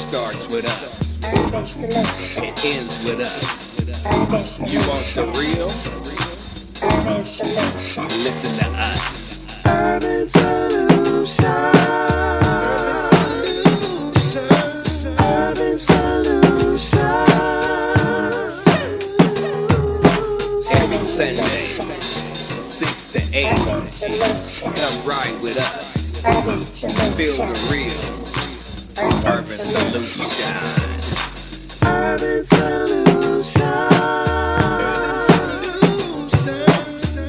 starts with us. It ends with us. You want the real? Listen to us. Urban Solutions. Urban Solutions. Every Sunday, 6 to 8. Come ride with us. Feel the real. Urban Solutions. Urban Solutions.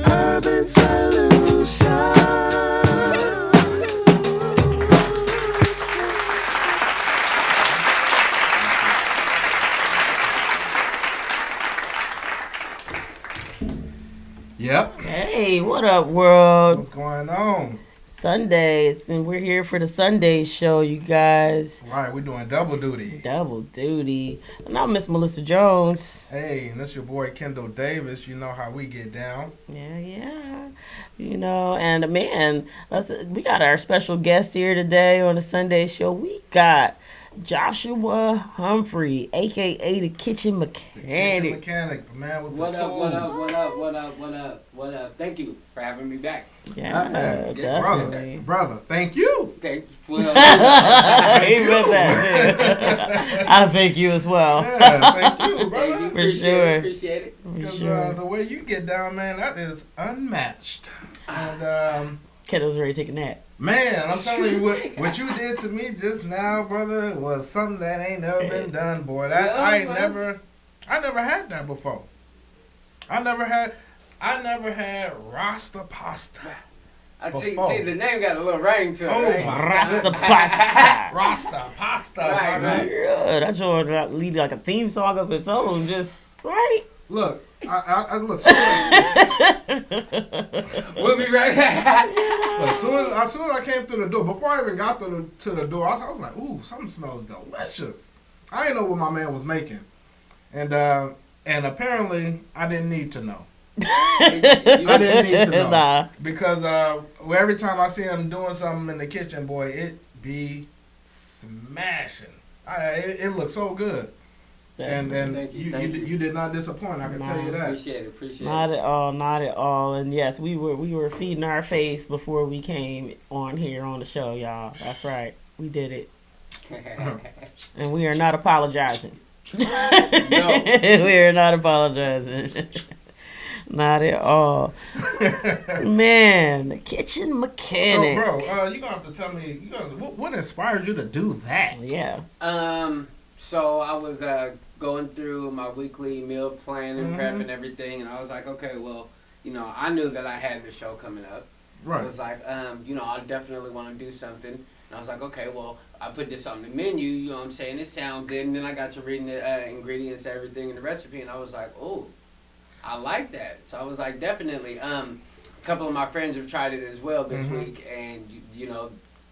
Urban Solutions. Yep. Hey, what up, world? What's going on? Sundays, and we're here for the Sunday show, you guys. Right, we're doing double duty. Double duty. And I'm Miss Melissa Jones. Hey, and that's your boy Kendall Davis. You know how we get down. Yeah. You know, and man, we got our special guest here today on the Sunday show. We got Joshua Humphrey, a.k.a. the Kitchen Mechanic. The kitchen mechanic, the man with the tools. What up? Thank you for having me back. Yeah, definitely. Brother, thank you. Okay, well, He meant that, too. I thank you as well. Yeah, thank you, brother. For sure. Appreciate it. Because Sure. the way you get down, man, that is unmatched. And, Kiddo's ready to take a nap. man, I'm telling you, what you did to me just now, brother, was something that ain't never been done, boy. I never had that before. I never had Rasta pasta. See, the name got a little ring to it, Oh, right? my Rasta pasta. Rasta pasta, Right, brother. Yeah, that should lead like a theme song of its own, just right. Look, I look. We'll be right back. As soon as I came through the door, before I even got to the door, I was like, "Ooh, something smells delicious." I didn't know what my man was making, and apparently I didn't need to know. I didn't need to know Nah. because every time I see him doing something in the kitchen, boy, it be smashing. It looks so good, and Thank you. you did not disappoint. I can tell you that. Appreciate it. Not at all. And yes, we were feeding our face before we came on here on the show, y'all. That's right. We did it. And we are not apologizing. No. We are not apologizing. Not at all. Man, the Kitchen Mechanic. So, bro, you gonna have to tell me. What inspired you to do that? Yeah. So I was going through my weekly meal plan and prep and everything, and I was like, okay, well, I knew that I had the show coming up. Right. I was like, I definitely want to do something. And I was like, okay, well, I put this on the menu, you know what I'm saying? It sounds good. And then I got to reading the ingredients, everything in the recipe, and I was like, oh, I like that. So I was like, definitely. A couple of my friends have tried it as well this week, and,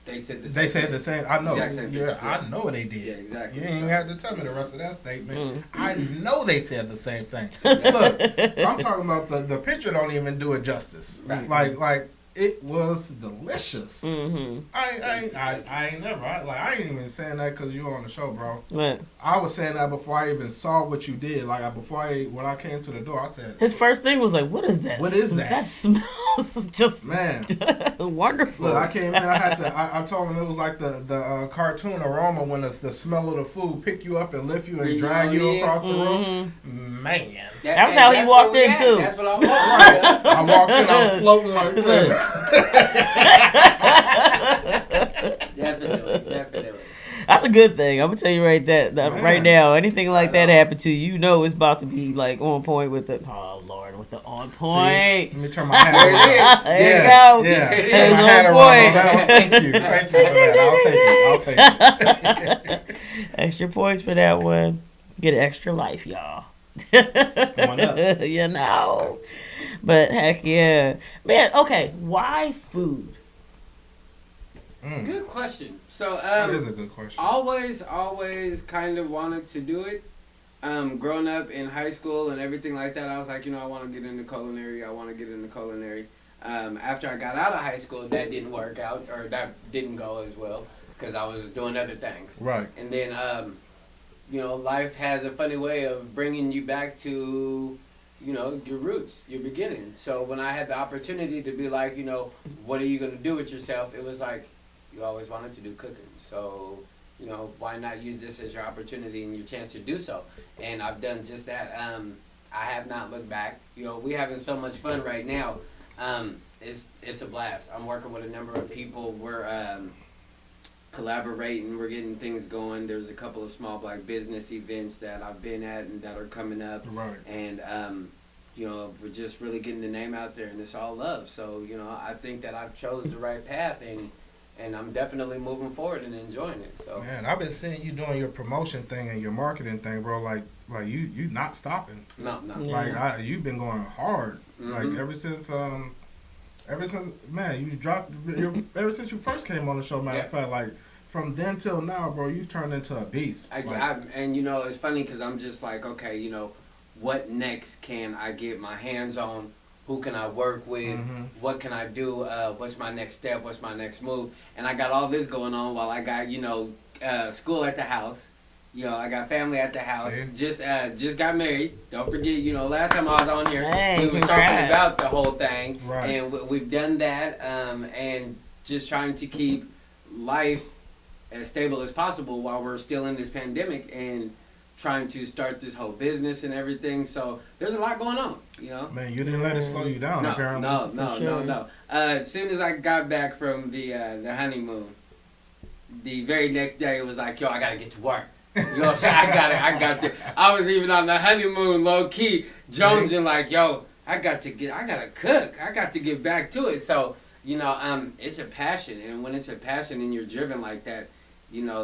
they said the same They said thing. the same. I know. Exact same thing. Yeah, I know they did. Yeah, exactly. You ain't have to tell me the rest of that statement. I know they said the same thing. Exactly. Look, I'm talking about the picture. Don't even do it justice. Right. Like it was delicious. Mm-hmm. I ain't never. I ain't even saying that because you on the show, bro. But I was saying that before I even saw what you did. Like when I came to the door, I said, his first thing was like, "What is that? What is that? That smells just man. wonderful." Look, I came in. I told him it was like the cartoon aroma when the smell of the food pick you up and lift you and drag you across the room. Man, That was how he walked in, too. That's what I was right. I walked in. I was floating like this. Definitely. That's a good thing. I'm gonna tell you right Man. right now. Anything like that happen to you, it's about to be like on point with the. Oh Lord, with the on point. See, let me turn my hat around. There you go. Yeah, It turn is my hat on around. point. Thank you for that. I'll take it. Extra points for that one. Get an extra life, y'all. Going up. But heck yeah, man. Okay, why food? Good question. So, That is a good question. always kind of wanted to do it. Growing up in high school and everything like that, I was like, I want to get into culinary. After I got out of high school, that didn't work out, or that didn't go as well. because I was doing other things. Right. And then, life has a funny way of bringing you back to, your roots, your beginning. So when I had the opportunity to be like, what are you going to do with yourself? It was like, you always wanted to do cooking. So, why not use this as your opportunity and your chance to do so? And I've done just that. I have not looked back. We having so much fun right now. It's a blast. I'm working with a number of people. We're collaborating. We're getting things going. There's a couple of small black business events that I've been at and that are coming up. Right. And we're just really getting the name out there, and it's all love. So I think that I've chose the right path, and I'm definitely moving forward and enjoying it. So Man, I've been seeing you doing your promotion thing and your marketing thing, bro. Like you not stopping. no. Yeah. Like you've been going hard. Like ever since man, you dropped ever since you first came on the show. Matter of fact, like from then till now, bro, you turned into a beast. And it's funny because I'm just like, okay, what next can I get my hands on? Who can I work with? What can I do? What's my next step? What's my next move? And I got all this going on while I got, school at the house. I got family at the house. See? Just got married. Don't forget, last time I was on here, Hey, we was congrats. talking about the whole thing. Right. And we've done that, and just trying to keep life as stable as possible while we're still in this pandemic and trying to start this whole business and everything. So there's a lot going on, Man, you didn't let it slow you down, apparently. No. As soon as I got back from the honeymoon, the very next day it was like, I gotta get to work. You know what I'm saying? I got to. I was even on the honeymoon, low key, jonesing like, I gotta cook. I got to get back to it. So, it's a passion, and when it's a passion and you're driven like that,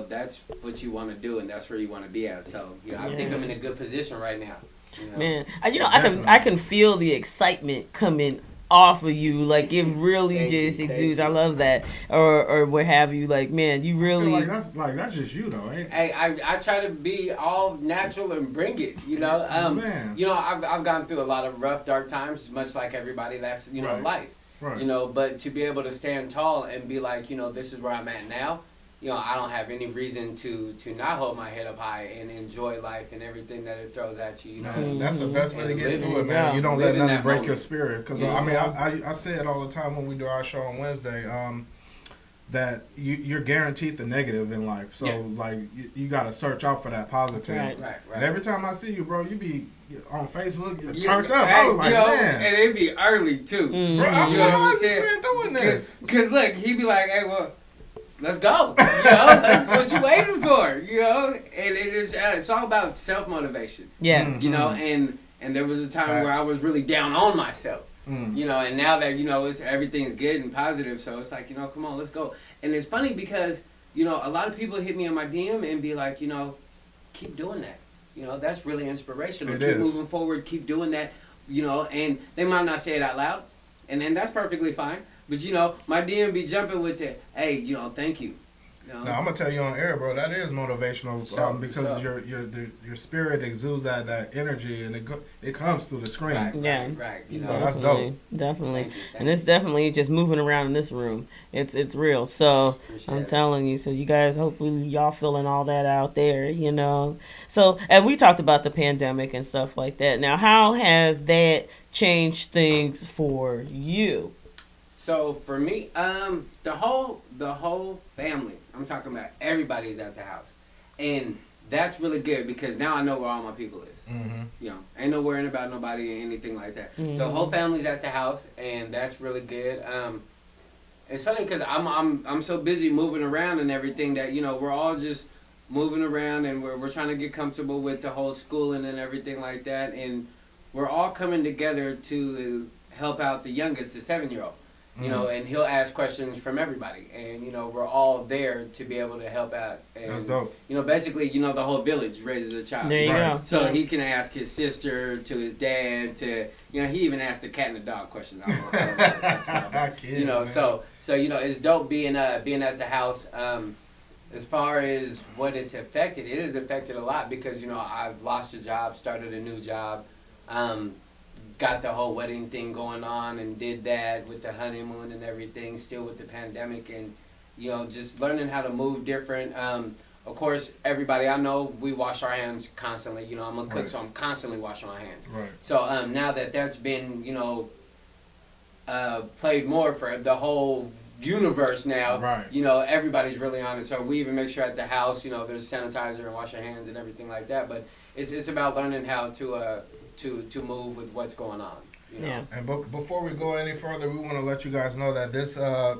that's what you want to do, and that's where you want to be at. So, I think I'm in a good position right now. Man, I can feel the excitement coming off of you. Like it really Thank just you, exudes. thank I love that, or what have you. Like, man, you I really. feel like that's just you though, ain't it? Hey, I try to be all natural and bring it. Man. I've gone through a lot of rough, dark times, much like everybody. That's Right. life. Right. But to be able to stand tall and be like, this is where I'm at now. I don't have any reason to not hold my head up high and enjoy life and everything that it throws at you. Man, that's the best way to And get living- through it, man. You don't let living nothing that break moment. your spirit. Because, I say it all the time when we do our show on Wednesday, that you're guaranteed the negative in life. So, Yeah. you got to search out for that positive. Right. Right. And every time I see you, bro, you be on Facebook, you're Yeah, turned up. I was like, and man. it'd be early too. Bro, I'm You know like, what how I'm is this saying? man doing this? Cause look, he'd be like, "Hey, well, let's go. That's what you waiting for." And it's all about self motivation. Yeah. And there was a time where I was really down on myself. And now that everything's good and positive, so it's like come on, let's go. And it's funny because a lot of people hit me in my DM and be like, keep doing that. That's really inspirational. It Keep is. moving forward. Keep doing that. And they might not say it out loud, and then that's perfectly fine. But my DM be jumping with it. Hey, thank you. No, I'm gonna tell you on air, bro. That is motivational because your spirit exudes that energy, and it comes through the screen. Right. So that's dope. Definitely. Thank you. And it's definitely just moving around in this room. It's real. So I'm telling you. So you guys, hopefully y'all feeling all that out there, So, and we talked about the pandemic and stuff like that. Now, how has that changed things for you? So for me, the whole family, I'm talking about everybody's at the house, and that's really good because now I know where all my people is. Ain't no worrying about nobody or anything like that. So the whole family's at the house, and that's really good. It's funny because I'm so busy moving around and everything that we're all just moving around, and we're trying to get comfortable with the whole schooling and everything like that, and we're all coming together to help out the youngest, the 7-year-old. And he'll ask questions from everybody, and we're all there to be able to help out. And, That's dope. Basically, the whole village raises a child. There you go. So he can ask his sister, to his dad, to he even asked the cat and the dog questions. I don't know if that's about, Kids, man. so it's dope being at the house. As far as what it's affected, it has affected a lot because I've lost a job, started a new job. Got the whole wedding thing going on and did that with the honeymoon and everything, still with the pandemic, and You know, just learning how to move different. Of course, everybody I know, we wash our hands constantly. You know, I'm a cook, Right. so I'm constantly washing my hands. Right. So now that's been, played more for the whole universe now. Right. You know, everybody's really on it. So we even make sure at the house, there's sanitizer and wash your hands and everything like that. But it's about learning how to move with what's going on. Yeah. And before we go any further, we want to let you guys know that this part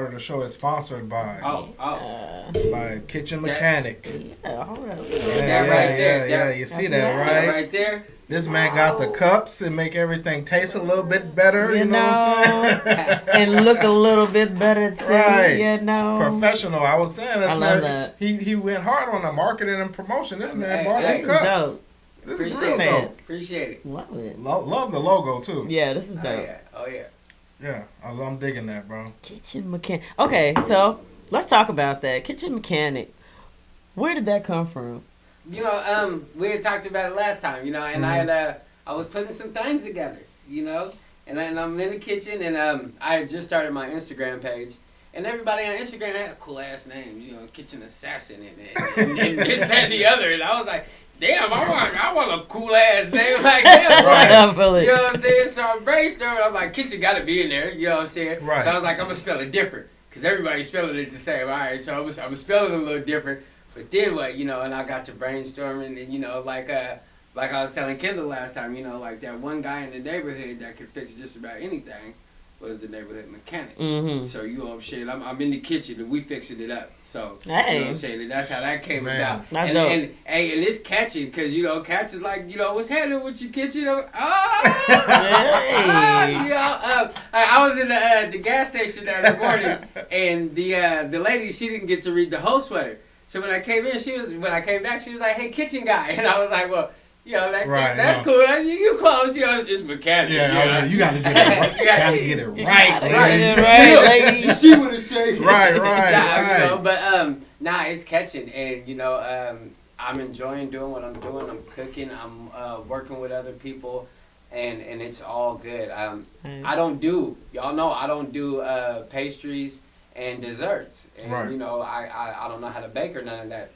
of the show is sponsored by Kitchen Mechanic. Yeah, hold up. That right there. Yeah, you see that, That's right? That right there. This man got the cups and make everything taste a little bit better. You know what I'm saying? And look a little bit better too. Right. You know. Professional. I was saying this I man. love that. He went hard on the marketing and promotion. This man Hey, bought hey. his cups. Dope. This is Appreciate real it. dope. Appreciate it. Love it. Love the logo too. Yeah, this is Oh dope. yeah. Oh yeah. Yeah, I'm digging that, bro. Kitchen mechanic. Okay, so let's talk about that. Kitchen mechanic. Where did that come from? We had talked about it last time, and I was putting some things together, and I'm in the kitchen, and I had just started my Instagram page, and everybody on Instagram had a cool ass name, Kitchen Assassin and this, that, and the other, and I was like, damn, I want a cool ass name like that, I feel it. You know what I'm saying? So I'm brainstorming. I'm like, kitchen got to be in there. You know what I'm saying? Right. So I was like, I'm gonna spell it different because everybody's spelling it the same. All right. So I was spelling it a little different. But then what? And I got to brainstorming, and like I was telling Kendall last time, like that one guy in the neighborhood that could fix just about anything was the neighborhood mechanic. Mm-hmm. So shit, I'm in the kitchen and we fixing it up. So you know Hey. what I'm saying? And that's how that came Man. about. That's and, dope. and it's catchy because Cats is like, what's happening with your kitchen? I was in the gas station the other morning, and the lady, she didn't get to read the whole sweater. So when I came back, she was like, "Hey, kitchen guy," and I was like, "Well, that's cool. You close, it's mechanic." Yeah, you got to get it right. You gotta get it You right, gotta lady. get it right, lady. You see what it's saying? Right. But it's catching, and I'm enjoying doing what I'm doing. I'm cooking. I'm working with other people, and it's all good. Nice. I don't do pastries and desserts, and Right. I don't know how to bake or none of that.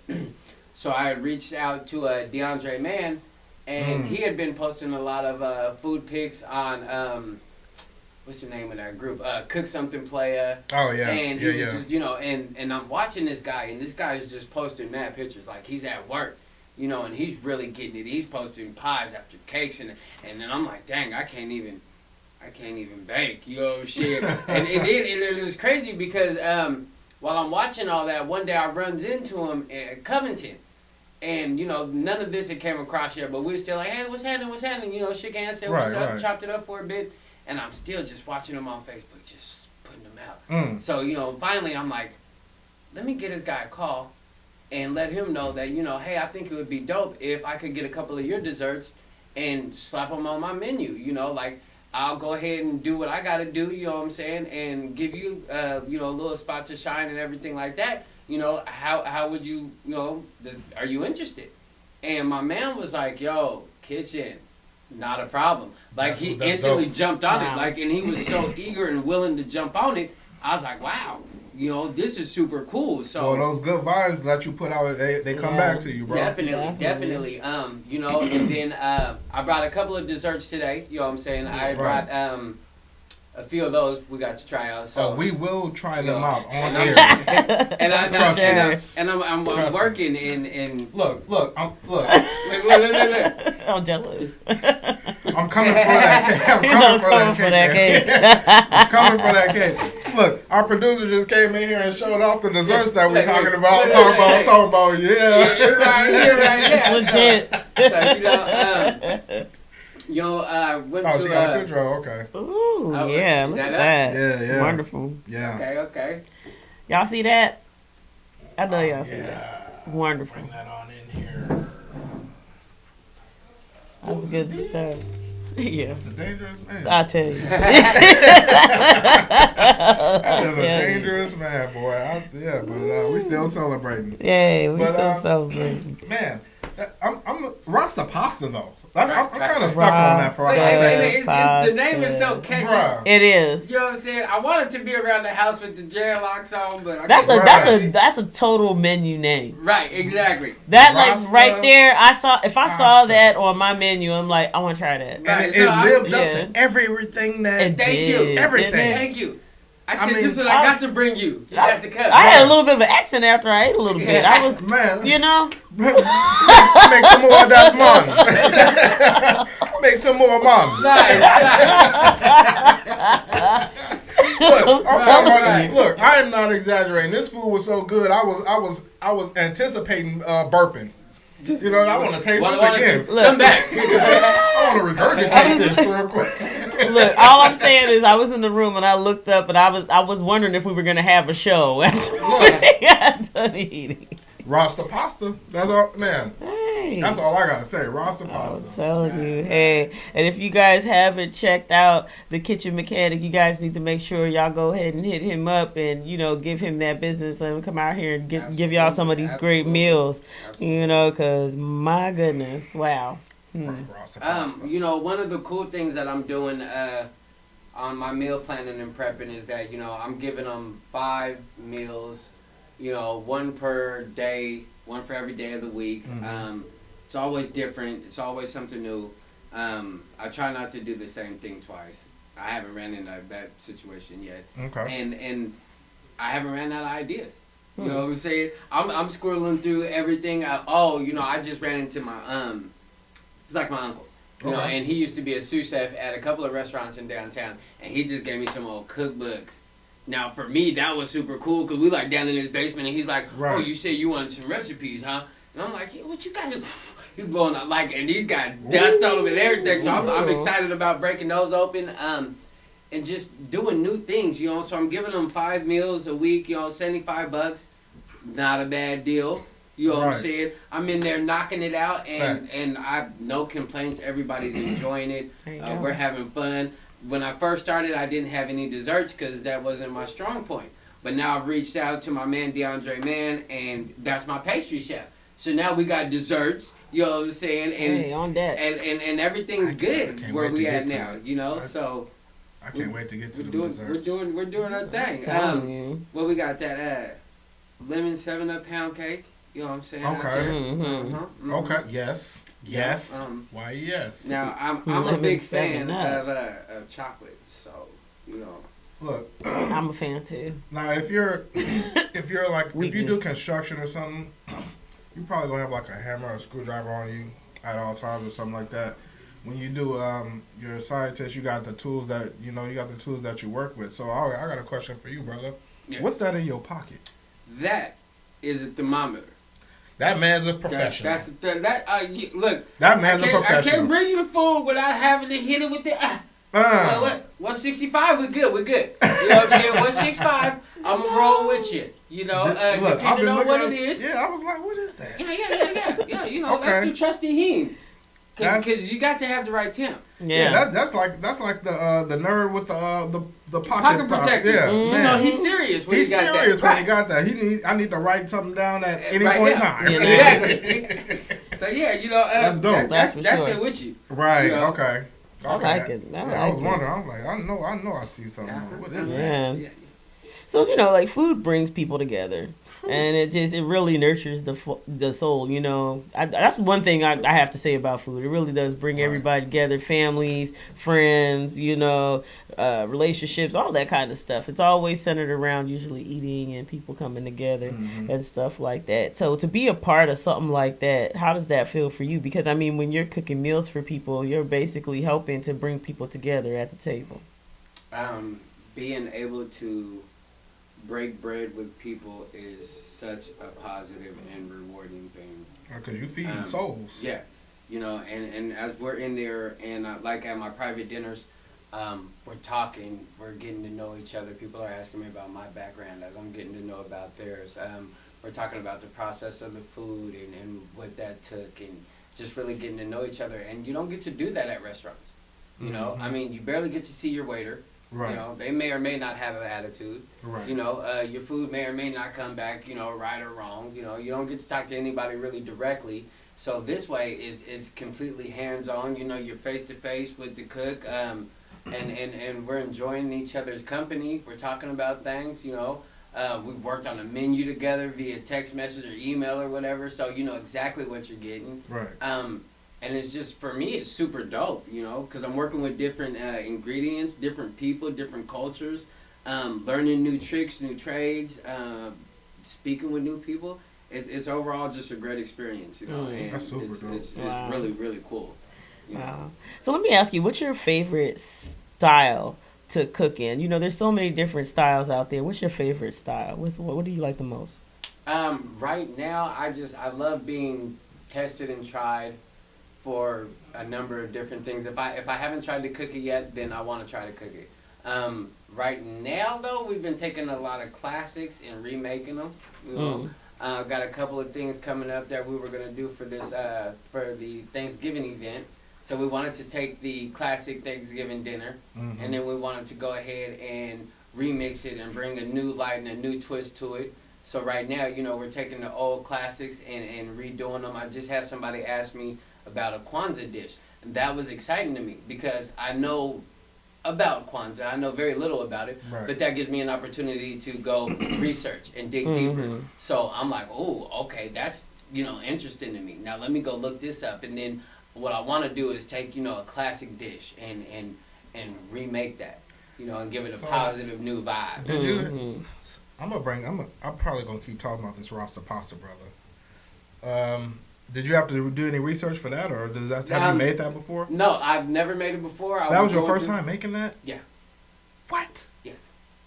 So I reached out to DeAndre Mann, and he had been posting a lot of food pics on what's the name of that group? Cook Something Playa. Oh yeah. And he yeah, was just, and I'm watching this guy, and this guy is just posting mad pictures. Like, he's at work, and he's really getting it. He's posting pies after cakes, and then I'm like, dang, I can't even bake, shit. and it was crazy because while I'm watching all that, one day I runs into him at Covington. And, none of this had came across yet, but we're still like, hey, what's happening? Shook hands, said what's up, chopped it up for a bit. And I'm still just watching him on Facebook, just putting them out. So, finally I'm like, let me get this guy a call and let him know that, hey, I think it would be dope if I could get a couple of your desserts and slap them on my menu. Like, I'll go ahead and do what I got to do, you know what I'm saying, and give you, a little spot to shine and everything like that. How would you, are you interested? And my man was like, yo, kitchen, not a problem. Like, he instantly jumped on it. Like, and he was so eager and willing to jump on it. I was like, wow, this is super cool. So well, those good vibes that you put out, they come back to you, bro. Definitely. And then I brought a couple of desserts today. You know what I'm saying? I brought a few of those we got to try out. So we will try them out on air. I'm working in. Look. Look. I'm jealous. I'm coming for that cake. I'm coming for that cake. Look, our producer just came in here and showed off the desserts that we're talking about. Talking about, yeah. You're right. It's legit. I went to. She got a picture. Okay. Ooh, yeah, look at that. Yeah. Wonderful. Yeah. Okay. Y'all see that? I know y'all see that. Wonderful. Bring that on in here. That's good stuff. Yeah. That's a dangerous man. I tell you. That is a dangerous man, boy. But we still celebrating. Yeah, we But, still celebrating. Man, I'm Rasta pasta though. I'm kind of stuck on that for See, like and I said. the name is so catchy. Bruh. It is. You know what I'm saying? I wanted to be around the house with the dreadlocks on, but I That's couldn't. a total menu name. Right, exactly. That Rasta, like right there, I saw pasta. that on my menu, I'm like, I want to try that. And Right, it so I- lived up yeah. to everything that. It Thank did, you. didn't Everything. it? Thank you. I I said, mean, this is what I got to bring you. You got to come. I had a little bit of an accent after I ate a little bit. I was, Man, you know, make some more of that man. Make some more man. Nice. Look, I'm talking about. Right. Look, I am not exaggerating. This food was so good. I was anticipating burping. You know, I want to taste this again. Look. Come back. I want to regurgitate this real quick. look, all I'm saying is I was in the room and I looked up and I was wondering if we were going to have a show after we got done eating. Rasta pasta. That's all, man. Hey. That's all I gotta say. Rasta I'm pasta. telling you, hey, and if you guys haven't checked out the Kitchen Mechanic, you guys need to make sure y'all go ahead and hit him up and, you know, give him that business. Let him come out here and give y'all some of these great meals, you know, because my goodness, wow. Rasta pasta. You know, one of the cool things that I'm doing on my meal planning and prepping is that, you know, I'm giving them 5 meals, you know, 1 per day, 1 for every day of the week. Mm-hmm. It's always different. It's always something new. I try not to do the same thing twice. I haven't ran into that situation yet. Okay. And I haven't ran out of ideas. You know what I'm saying? I'm squirreling through everything. You know, I just ran into my it's like my uncle. You know, Okay. and he used to be a sous chef at a couple of restaurants in downtown, and he just gave me some old cookbooks. Now, for me, that was super cool because we like down in his basement, and he's like, Right. "Oh, you said you wanted some recipes, huh?" And I'm like, "Yeah, what you got?" He's blowing up and he's got dust on him and everything. So I'm excited about breaking those open, and just doing new things. You know, so I'm giving them 5 meals a week. You know, $75, not a bad deal. You know what I'm Right. saying? I'm in there knocking it out, Facts. and I no complaints. Everybody's enjoying it. There you go. We're having fun. When I first started, I didn't have any desserts because that wasn't my strong point. But now I've reached out to my man DeAndre Mann, and that's my pastry chef. So now we got desserts. You know what I'm saying? And Hey, on that. and everything's I good can't where wait to we get at to now. it. You know, so I can't wait to get to we're the doing desserts. we're doing our thing. Telling you. Well, we got that lemon 7-Up pound cake. You know what I'm saying? out Okay. there. Mhm. Uh-huh, mhm. Okay. Yes. Yes. Um, Why? Yes. Now I'm a Lemon big fan 7-Up. of chocolate, so you know. Look. I'm a fan too. Now, if you're like if you do Weakness. construction or something, you probably gonna have like a hammer or a screwdriver on you at all times or something like that. When you do you're a scientist, you got the tools that you got the tools that you work with. So I got a question for you, brother. Yeah. What's that in your pocket? That is a thermometer. That man's a professional. That's look. That man's a I professional. can't bring you the food without having to hit it with the. What? 165, we're good. You know what I'm saying? 165, I'm gonna roll with you. You know, Look, I've depending been on looking what at- it is. Yeah, I was like, what is that? Yeah. You know, Okay. that's the trusty him. That's- Because you got to have the right temp. Yeah, that's like the nerd with the Pocket protector. Yeah, Mm. You man. know, he's serious when He's he got serious that. when he got that. I need to write something down at any Right point in now. time. Yeah. Exactly. So yeah, you know, That's dope. That's That's for sure. good with you. Right. Yeah. Okay. I like it. I I was like it. wondering. I was like, I know, I see something. What is that? Man. Yeah. So, you know, like food brings people together. And it really nurtures the soul, you know. That's one thing I have to say about food. It really does bring everybody together, families, friends, you know, relationships, all that kind of stuff. It's always centered around usually eating and people coming together and stuff like that. So to be a part of something like that, how does that feel for you? Because, I mean, when you're cooking meals for people, you're basically helping to bring people together at the table. Being able to break bread with people is such a positive and rewarding thing. Because you feeding souls. Yeah, you know, and as we're in there and like at my private dinners, we're talking, we're getting to know each other. People are asking me about my background as I'm getting to know about theirs. We're talking about the process of the food and what that took and just really getting to know each other. And you don't get to do that at restaurants. You know, I mean, you barely get to see your waiter. Right. You know, they may or may not have an attitude. Right. You know, your food may or may not come back, you know, right or wrong. You know, you don't get to talk to anybody really directly. So this way is completely hands on. You know, you're face to face with the cook, and we're enjoying each other's company. We're talking about things. You know, we've worked on a menu together via text message or email or whatever. So you know exactly what you're getting. Right. And it's just, for me, it's super dope, you know, because I'm working with different ingredients, different people, different cultures, learning new tricks, new trades, speaking with new people. It's overall just a great experience, you know, and That's super dope. it's Wow. really, really cool. You know? Wow. So let me ask you, what's your favorite style to cook in? You know, there's so many different styles out there. What's your favorite style? What do you like the most? Right now, I love being tested and tried for a number of different things. If I haven't tried to cook it yet, then I want to try to cook it. Right now, though, we've been taking a lot of classics and remaking them. You know, got a couple of things coming up that we were gonna do for this for the Thanksgiving event. So we wanted to take the classic Thanksgiving dinner, and then we wanted to go ahead and remix it and bring a new light and a new twist to it. So right now, you know, we're taking the old classics and redoing them. I just had somebody ask me about a Kwanzaa dish. And that was exciting to me because I know about Kwanzaa. I know very little about it, Right. but that gives me an opportunity to go research and dig deeper. So I'm like, oh, okay, that's, you know, interesting to me. Now let me go look this up. And then what I want to do is take, you know, a classic dish and remake that, you know, and give it a So, positive new vibe. Did you? I'm probably gonna keep talking about this Rasta Pasta, brother. Did you have to do any research for that, or have you made that before? No, I've never made it before. That was your first time making that? Yeah. What? Yes.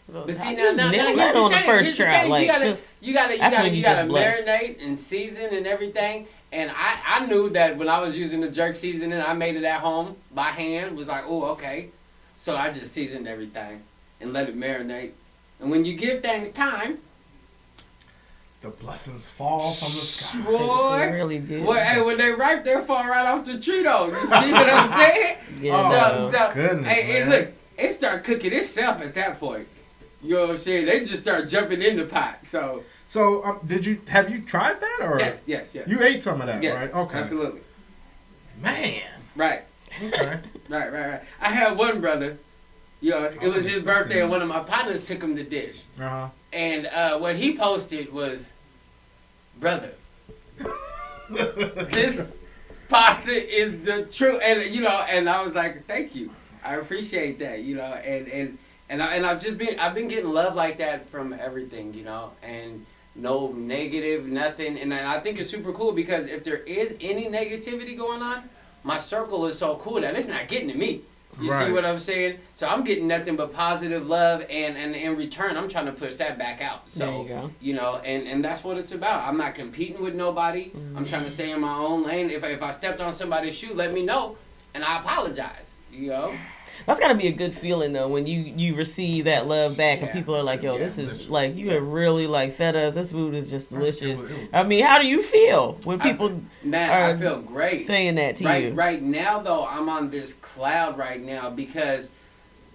But But see, nailed that on the first try. Like, you gotta blessed. marinate and season and everything. And I knew that when I was using the jerk seasoning, I made it at home by hand. Was like, oh, okay. So I just seasoned everything and let it marinate. And when you give things time, The blessings fall from the sky. boy, They really do. well, hey, when they ripe, they fall right off the tree, though. You see what I'm saying? Yeah. So, Goodness, hey, and man. look, it start cooking itself at that point. You know what I'm saying? They just start jumping in the pot. So So, have you tried that, or yes. you ate some of that, Yes, right? Okay. absolutely. Man. Right. Okay. Right. I had one brother, you know, it was his birthday, and one of my partners took him the dish. Uh-huh. And what he posted was, brother, this pasta is the truth. And, you know, and I was like, thank you. I appreciate that, you know, and I've been getting love like that from everything, you know, and no negative, nothing. And I think it's super cool because if there is any negativity going on, my circle is so cool that it's not getting to me. You see Right. what I'm saying? So I'm getting nothing but positive love, and in return, I'm trying to push that back out. So, There you go. you know, and that's what it's about. I'm not competing with nobody. I'm trying to stay in my own lane. If I stepped on somebody's shoe, let me know, and I apologize, you know? That's got to be a good feeling though when you receive that love back and Yeah. people are like, "Yo, Yeah, this is delicious. like you have really like fed us. This food is just delicious." It was- I mean, how do you feel when people Man, are I feel great. saying that to you? Right now, though, I'm on this cloud right now because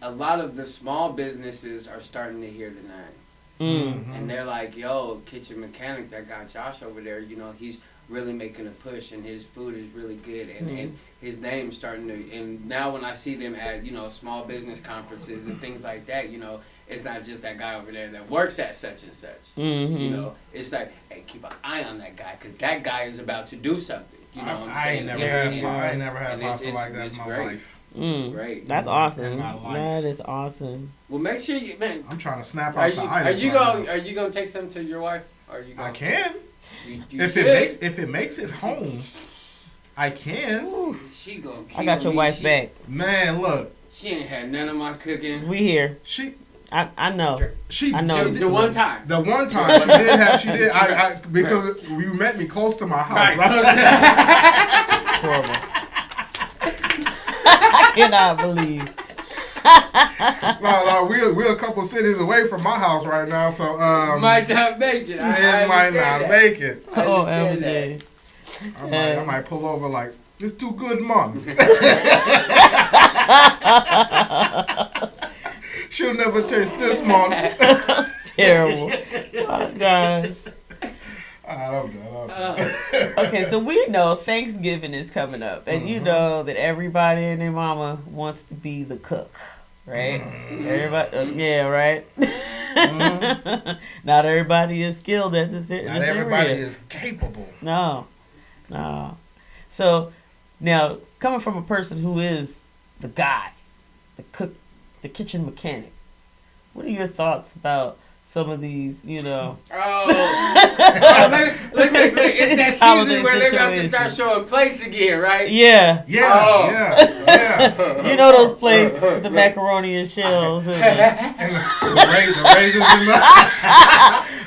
a lot of the small businesses are starting to hear the name. Mm. And they're like, yo, kitchen mechanic, that guy Josh over there, you know, he's really making a push and his food is really good and his name's starting to, and now when I see them at, you know, small business conferences and things like that, you know, it's not just that guy over there that works at such and such. Mm-hmm. You know, it's like, hey, keep an eye on that guy because that guy is about to do something. You know what I'm I saying? ain't never Yeah, had yeah. I ain't never had And pasta it's- like that it's in my great. life. It's great. That's In awesome. my life. That is awesome. Well, make sure you, man. I'm trying to snap Are out you the itis right now. are you gonna take some to your wife? Or are you I gonna, can. You If should. it makes it home, I can. She gonna. I got kill your me. wife She- back. Man, look. She ain't had none of my cooking. We here. She I know. she I know. she The did- The one time. The one time she did I because you met me close to my house. Horrible. I cannot believe. No, we're a couple cities away from my house right now, so Might not make it. I it might understand not that. make it. I Oh, understand MJ. I might pull over like it's too good, mom. She'll never taste this, mom. That's terrible. Oh gosh. I'm done. Okay, so we know Thanksgiving is coming up, and you know that everybody and their mama wants to be the cook, right? Everybody, yeah, right. Not everybody is skilled at this. Not everybody is capable. No. So now, coming from a person who is the guy, the cook, the kitchen mechanic, what are your thoughts about some of these, you know? Look, it's that season where they're about to start showing plates again, right? Yeah. Yeah. You know those plates with the macaroni and shells and the raisins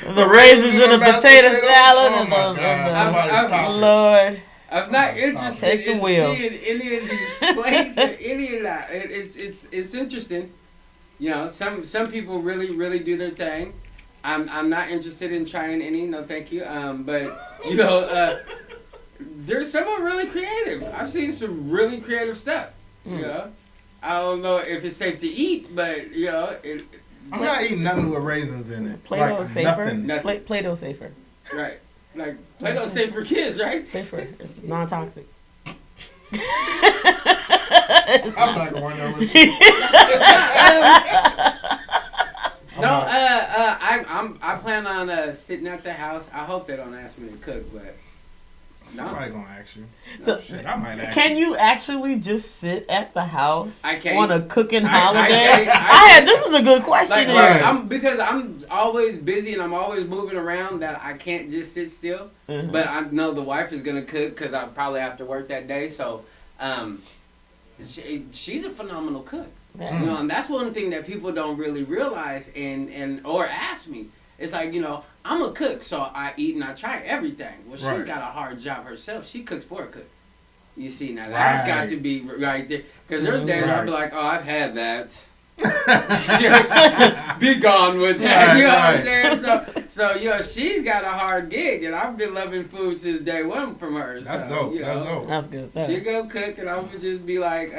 in the raisins in the potato salad. Oh my God! Somebody stop it. Lord. I'm not interested in wheel. seeing any of these plates or any of that. It's interesting. You know, some people really do their thing. I'm not interested in trying any. No, thank you. But you know, there's someone really creative. I've seen some really creative stuff. You know, I don't know if it's safe to eat, but you know, I'm not eating nothing with raisins in it. Play-Doh's safer. Nothing. Play-Doh's safer. Right. Like Play-Doh's safe for kids, right? Safer. It's non-toxic. I'm not going over it. No, I plan on sitting at the house. I hope they don't ask me to cook, but somebody gonna ask you. So, Shit, I might ask can you actually just sit at the house I can't. on a cooking I holiday? can't. This is a good question. like, here. because I'm always busy and I'm always moving around that I can't just sit still. Mhm. But I know the wife is gonna cook because I probably have to work that day. So, she's a phenomenal cook. Yeah. You know, and that's one thing that people don't really realize or ask me. It's like, you know, I'm a cook, so I eat and I try everything. Well, she's got a hard job herself. She cooks for a cook. You see, now that's got to be right there. Because there's days where I'll be like, oh, I've had that. Be gone with that. You know what I'm saying? So, you know, she's got a hard gig, and I've been loving food since day one from her. That's so, dope. You know, That's dope. That's good stuff. She'll go cook, and I would just be like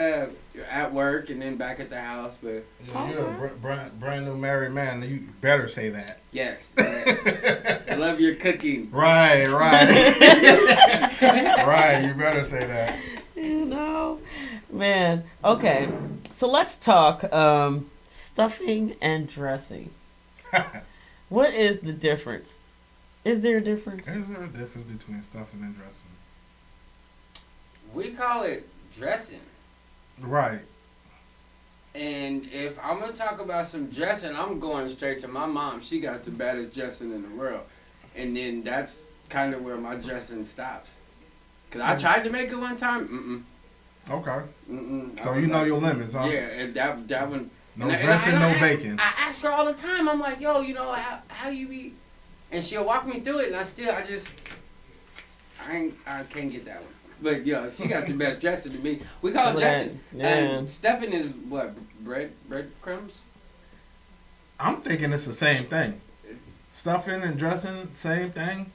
at work and then back at the house. But You're a brand new married man. You better say that. yes. I love your cooking. Right. Right. You better say that. You know, man. Okay, so let's talk stuffing and dressing. What is the difference? Is there a difference? Is there a difference between stuffing and dressing? We call it dressing. Right. And if I'm going to talk about some dressing, I'm going straight to my mom. She got the baddest dressing in the world. And then that's kind of where my dressing stops. Because I tried to make it one time. Okay. I So was you know like, your limits, huh? Yeah, and that one. No dressing, no bacon. I ask her all the time. I'm like, yo, you know, how you eat? And she'll walk me through it, and I can't get that one. But, yo, she got the best dressing to me. We call it dressing. Yeah. And stuffing is what? Breadcrumbs? I'm thinking it's the same thing. Stuffing and dressing, same thing.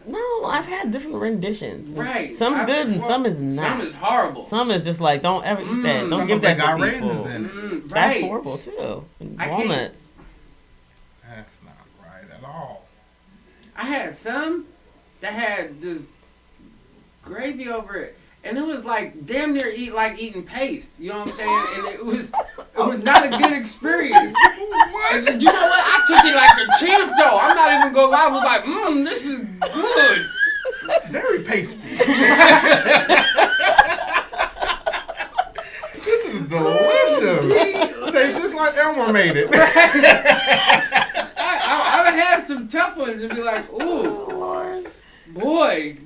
No, I've had different renditions. Right. Some's good and some is not. Some is horrible. Some is just like, don't ever eat that. Don't Some give of it that to got people. raisins in it. That's Right. horrible too. And I can't- walnuts. That's not right at all. I had some that had this gravy over it. And it was like damn near eating paste. You know what I'm saying? And it was not a good experience. And you know what? I took it like a champ though. I'm not even gonna lie. I was like, this is good. Very pasty. This is delicious. Tastes just like Elmer made it. I've had some tough ones and be like, ooh, boy,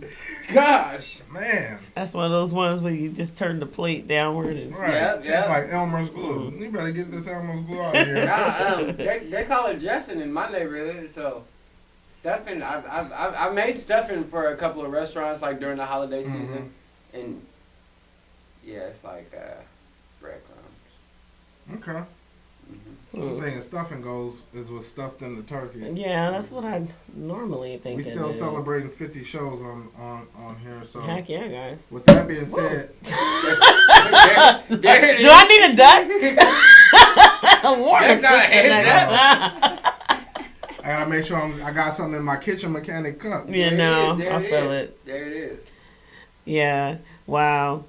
gosh. Man. That's one of those ones where you just turn the plate downward and Right. Yep, Tastes like Elmer's glue. You better get this Elmer's glue out of here. They call it dressing in my neighborhood. So stuffing, I've made stuffing for a couple of restaurants like during the holiday season, and yeah, it's like breadcrumbs. Okay. The thing is, stuffing goes is what's stuffed in the turkey. yeah, that's what I normally think. We it still is. celebrating 50 shows on here. So Heck yeah, guys. with that being said, There it is. Do I need a duck? A warning That's not a system heads next time. I gotta make sure I got something in my kitchen mechanic cup. You There know, it is, there I it feel is. it. There it is. Yeah. Wow.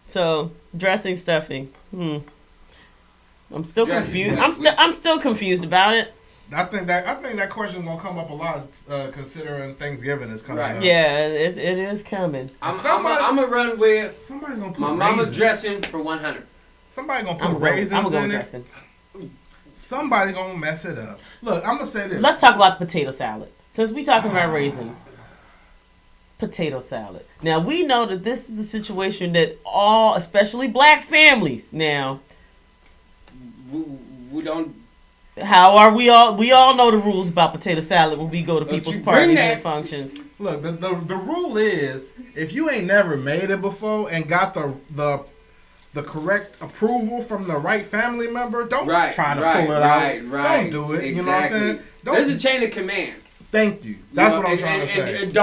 So dressing stuffing. I'm still Dressing, confused. I'm still confused about it. I think that question's gonna come up a lot, considering Thanksgiving is coming Right. up. Yeah, it is coming. I'm Somebody- gonna run with Somebody's gonna put my mama's raisins. dressing for 100. Somebody gonna put I'm raisins going in it. dressing. Somebody gonna mess it up. Look, I'm gonna say this. Let's talk about the potato salad. Since we talking about raisins. Potato salad. Now we know that this is a situation that all, especially black families now, We don't. how are we all? We all know the rules about potato salad when we go to But people's you bring parties that- and functions. Look, the rule is if you ain't never made it before and got the correct approval from the right family member, don't try to pull it out. Don't do it. Exactly. You know what I'm saying? There's a chain of command. Thank you. That's You know, what I'm and- trying to say. and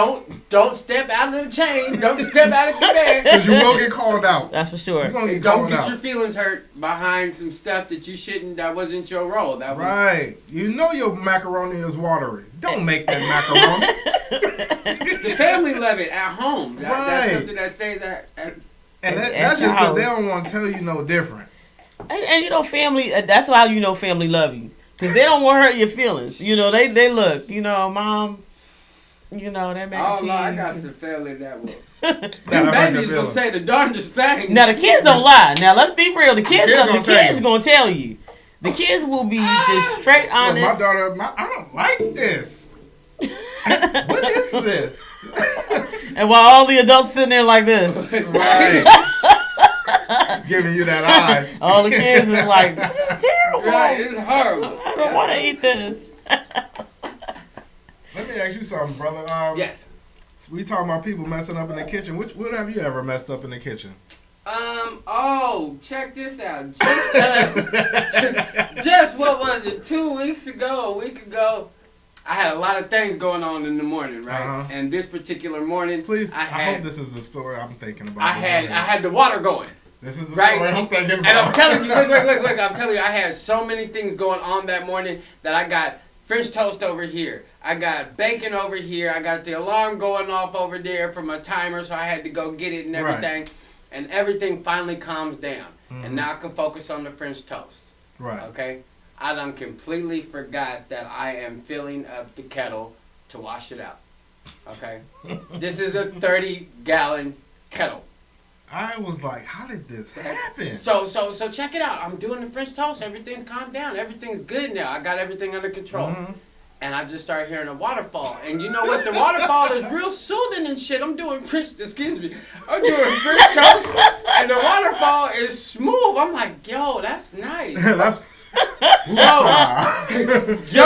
don't step out of the chain. Don't step out of command. Because you will get called out. That's for sure. You're gonna And get don't called get out. your feelings hurt behind some stuff that you shouldn't. That wasn't your role. That was Right. You know your macaroni is watery. Don't make that macaroni. the family love it at home. That's Right. something that stays at And At that's your just because they house. don't want to tell you no different. And you know, family. That's how you know family love you, because they don't want to hurt your feelings. You know, they look. You know, mom. You know that mac and Oh cheese. no, I got is- some family that will. That'll Them hurt your babies will feelings. say the darndest things. Now the kids don't lie. Now let's be real. The kids gonna tell you. gonna tell you. The kids will be just straight Look, honest. my daughter, I don't like this. What is this? And while all the adults sitting there like this, Right. Giving you that eye. all the kids is like, "This is terrible. Right, it's horrible. I don't want to eat this." Let me ask you something, brother. Yes. We talking about people messing up in the kitchen. What have you ever messed up in the kitchen? Oh, check this out. Just what was it? 2 weeks ago, a week ago, I had a lot of things going on in the morning, right? Uh-huh. And this particular morning, Please, I had, hope this is the story I'm thinking about. I had the water going. This is the Right. story I'm thinking about. And I'm telling you, look, I'm telling you, I had so many things going on that morning that I got French toast over here. I got bacon over here. I got the alarm going off over there for my timer, so I had to go get it and everything. Right. And everything finally calms down. Mhm. And now I can focus on the French toast. Right. Okay? I done completely forgot that I am filling up the kettle to wash it out. Okay? This is a 30-gallon kettle. I was like, how did this happen? So check it out. I'm doing the French toast. Everything's calmed down. Everything's good now. I got everything under control. Mhm. And I just started hearing a waterfall. And you know what? The waterfall is real soothing and shit. I'm doing French toast, and the waterfall is smooth. I'm like, yo, that's nice. That's You're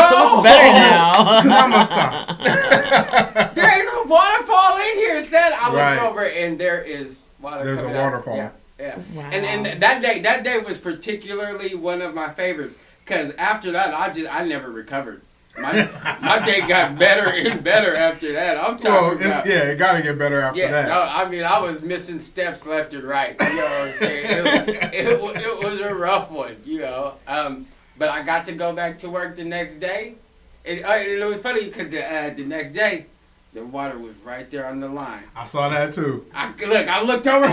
so much better now. Namaste. There ain't no waterfall in here, said I looked Right. over and there is water. There's a coming out. waterfall. Yeah. Wow. And that day was particularly one of my favorites because after that I never recovered. My day got better and better after that. I'm talking about. It got to get better after Yeah, that. no, I mean, I was missing steps left and right. You know what I'm saying? It was a rough one, you know. But I got to go back to work the next day. It was funny because the next day, the water was right there on the line. I saw that too. I looked over.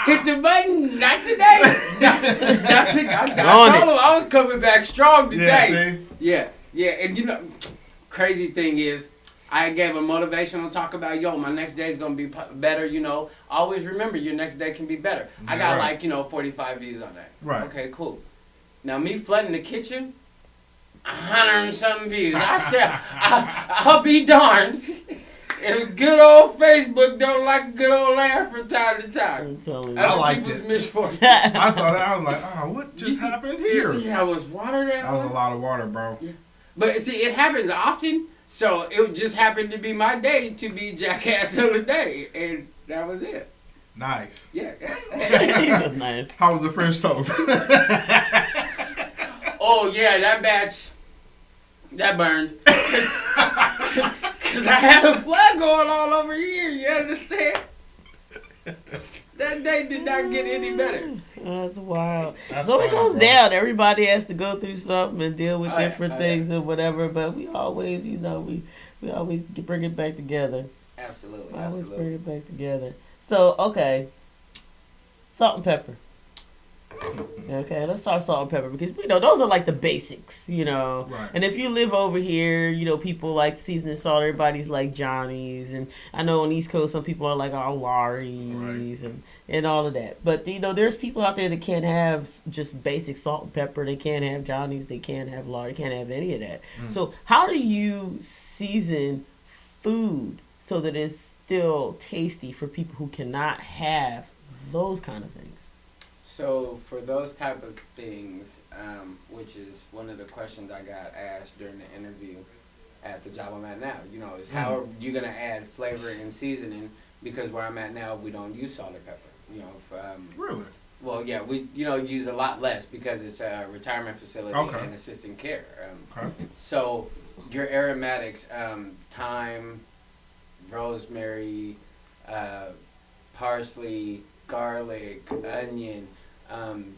Hit the button. Not today. Not today. I told him I was coming back strong today. Yeah, see? Yeah. And you know, crazy thing is, I gave a motivational talk about, yo, my next day is going to be better, you know. Always remember your next day can be better. I got Right. 45 views on that. Right. Okay, cool. Now me flooding the kitchen, 100 and something views. I said, I'll be darned. And good old Facebook don't like a good old laugh from time to time. I'm telling you. I liked people's it. misfortune. I saw that. I was like, oh, what just happened You see here? how it's water there? That was a lot of water, bro. But see, it happens often. So it just happened to be my day to be jackass of the day, and that was it. Nice. Yeah. That's nice. How was the French toast? Oh yeah, that batch, that burned. Cause I had a flood going all over here. You understand? That day did not get any better. That's wild. That's So it funny, goes bro. down. Everybody has to go through something and deal with Oh, yeah. different Oh, things and whatever. But we always, we always bring it back together. Absolutely, I always absolutely. bring it back together. So okay, salt and pepper. Okay, let's talk salt and pepper because those are like the basics, Right. And if you live over here, people like seasoning salt. Everybody's like Johnny's, and I know on the East Coast some people are like Lawry's and all of that. But there's people out there that can't have just basic salt and pepper. They can't have Johnny's. They can't have Lawry. They can't have any of that. So how do you season food so that it's still tasty for people who cannot have those kind of things? So for those type of things, which is one of the questions I got asked during the interview at the job I'm at now, is how are you gonna add flavor and seasoning? Because where I'm at now, we don't use salt and pepper. Really? Well, yeah, we use a lot less because it's a retirement facility and assistant care. Okay. So your aromatics, thyme, rosemary, parsley, garlic, onion,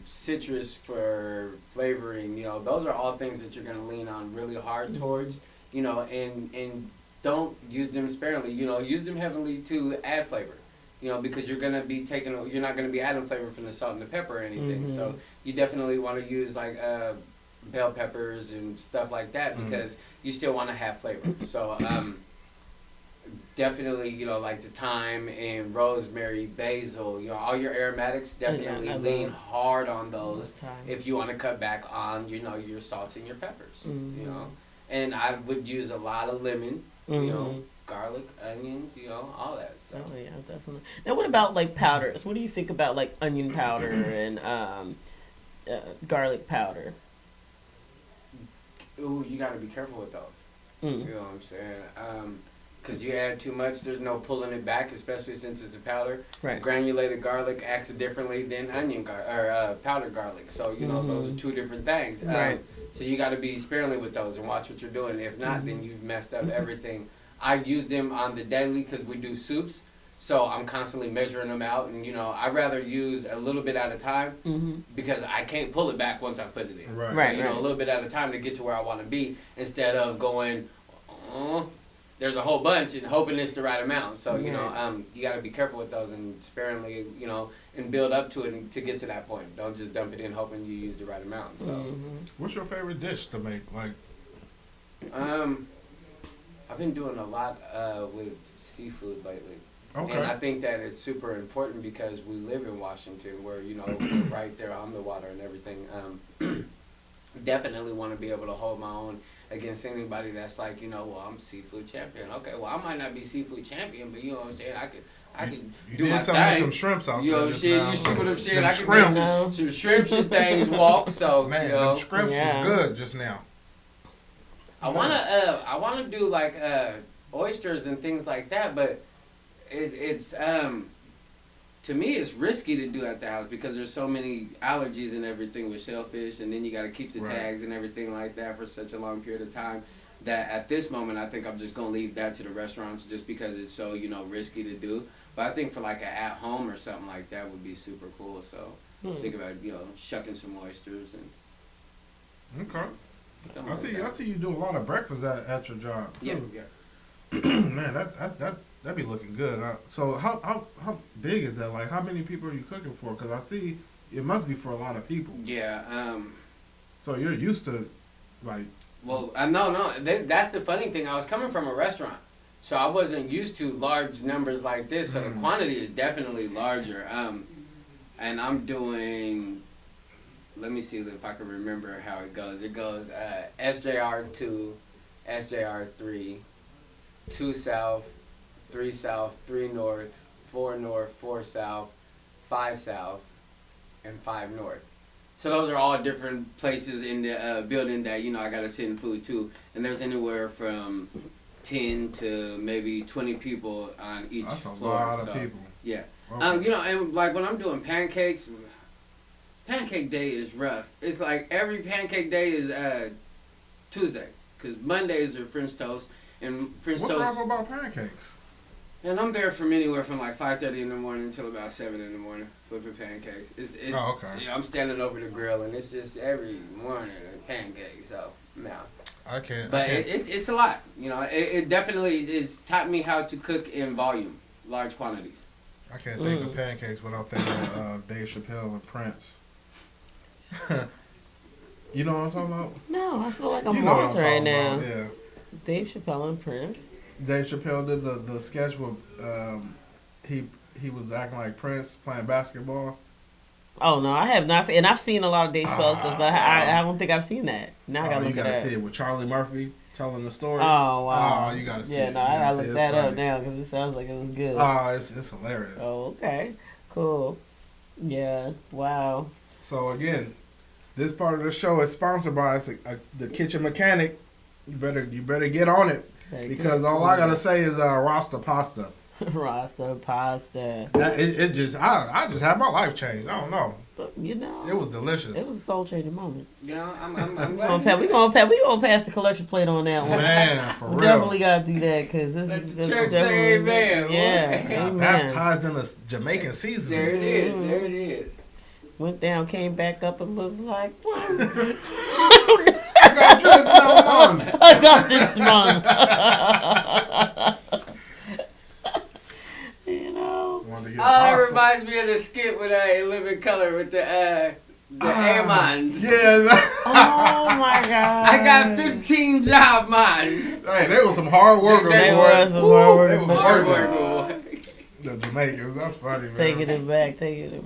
citrus for flavoring, those are all things that you're going to lean on really hard towards, and don't use them sparingly, use them heavily to add flavor, because you're not going to be adding flavor from the salt and the pepper or anything. So you definitely want to use like bell peppers and stuff like that because you still want to have flavor. So definitely, like the thyme and rosemary, basil, all your aromatics, definitely lean hard on those if you want to cut back on, your salts and your peppers, And I would use a lot of lemon, garlic, onions, all that. So. Oh, yeah, definitely. Now, what about, like, powders? What do you think about, like, onion powder and garlic powder? Ooh, you got to be careful with those. You know what I'm saying? Because you add too much, there's no pulling it back, especially since it's a powder. Right. Granulated garlic acts differently than powdered garlic. So, those are two different things. Right. So you got to be sparingly with those and watch what you're doing. If not, then you've messed up everything. I use them on the daily because we do soups. So I'm constantly measuring them out. And, I'd rather use a little bit at a time because I can't pull it back once I put it in. Right. So, a little bit at a time to get to where I want to be instead of going, there's a whole bunch and hoping it's the right amount. So, you got to be careful with those and sparingly, and build up to it and to get to that point. Don't just dump it in hoping you use the right amount. So, What's your favorite dish to make? Like, I've been doing a lot with seafood lately. okay. And I think that it's super important because we live in Washington where, we're right there on the water and everything. Definitely want to be able to hold my own against anybody that's like, well, I'm seafood champion. Okay, well, I might not be seafood champion, but you know what I'm saying? I could do my something with thing. them shrimps out You know there what I'm just saying? now. You see what I'm saying? Them I can make shrimps. some shrimps and things walk. So, Man, them shrimps was good just now. I wanna do like oysters and things like that, but it's to me it's risky to do at the house because there's so many allergies and everything with shellfish, and then you got to keep the tags and everything like that for such a long period of time. That at this moment I think I'm just gonna leave that to the restaurants just because it's so risky to do. But I think for like an at home or something like that would be super cool. So think about shucking some oysters and. Okay. I see you do a lot of breakfast at your job too. Yeah. Man, that be looking good. So how big is that? Like, how many people are you cooking for? Because I see it must be for a lot of people. Yeah. So you're used to, like. Well, no. That's the funny thing. I was coming from a restaurant, so I wasn't used to large numbers like this. So the quantity is definitely larger. And I'm doing. Let me see if I can remember how it goes. It goes SJR 2, SJR 3, 2 South, 3 South, 3 North, 4 North, 4 South, 5 South, and 5 North. So those are all different places in the building that I gotta send food to, and there's anywhere from 10 to maybe 20 people on each floor. That's a lot of people. Yeah. Okay. And like when I'm doing pancakes. Pancake day is rough. It's like every pancake day is Tuesday, because Mondays are French toast and French What's toast. rough about pancakes? And I'm there from anywhere from like 5:30 in the morning until about 7 in the morning, flipping pancakes. Oh, okay. You know, I'm standing over the grill, and it's just every morning pancakes. So no. I can't. But it's a lot. You know, it definitely is taught me how to cook in volume, large quantities. I can't think of pancakes without thinking of Dave Chappelle and Prince. You know what I'm talking about? No, I feel like I'm You know what lost I'm right talking now. about, yeah. Dave Chappelle and Prince. Dave Chappelle did the sketch with he was acting like Prince playing basketball. Oh no, I have not seen. And I've seen a lot of Dave Chappelle stuff, but I don't think I've seen that. Now I gotta You look gotta at see it. it with Charlie Murphy telling the story. Oh wow. Oh, you gotta see yeah, it. no, You I gotta gotta see look it. that It's up funny. now because it sounds like it was good. Oh, it's hilarious. Oh, okay, cool. Yeah, wow. So again, this part of the show is sponsored by the Kitchen Mechanic. You better get on it because all I gotta say is Rasta pasta. Rasta pasta. It just I just had my life changed. I don't know. You know, It was delicious. it was a soul changing moment. You know, I'm We gonna pass the collection plate on that one. Man, for We real. definitely gotta do that because this Let is the this church is say definitely- amen, boy. Yeah, amen. Baptized in the Jamaican seasoning. There it is. There it is. Went down, came back up, and was like, I got this now on. I got this one. You know. Wanted to get Oh, that pasta. reminds me of the skit with In Living Color with the Ammons. Yeah. Oh my god. I got 15 job mine. Hey, they was some hard workers. They They boy. were some hard work. They was Hard working. work, boy. The Jamaicans. That's funny, man. Taking it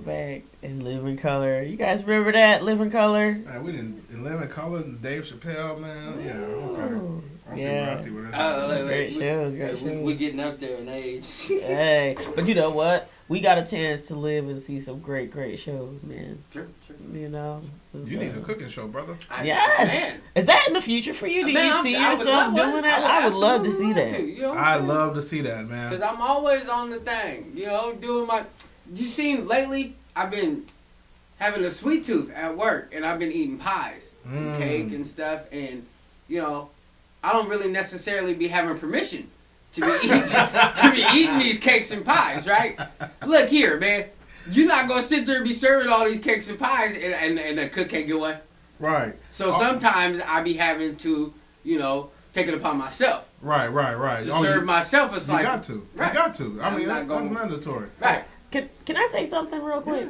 back. And Living Color. You guys remember that? Living Color? Man, we didn't in Living Color. Dave Chappelle, man. Yeah. Okay. Ooh, I yeah. see where this Great shows, great shows. We getting up there in age. Hey, but you know what? We got a chance to live and see some great shows, man. True. You know? You need a cooking show, brother. Yes. Man. Is that in the future for you? Do Man, you see I would yourself love doing one. that? I would love to see absolutely that. You know what I I'm saying? love to see that, man. Because I'm always on the thing, you know, doing my. You seen lately? I've been having a sweet tooth at work, and I've been eating pies, and cake, and stuff, and you know, I don't really necessarily be having permission to be eating these cakes and pies, right? Look here, man. You're not gonna sit there and be serving all these cakes and pies, and the cook can't get one. Right. So sometimes I be having to, you know, take it upon myself Right. to serve myself a You slice. got to. Right. You got to. I I'm mean, not that's going- mandatory. Right. Can I say something real quick?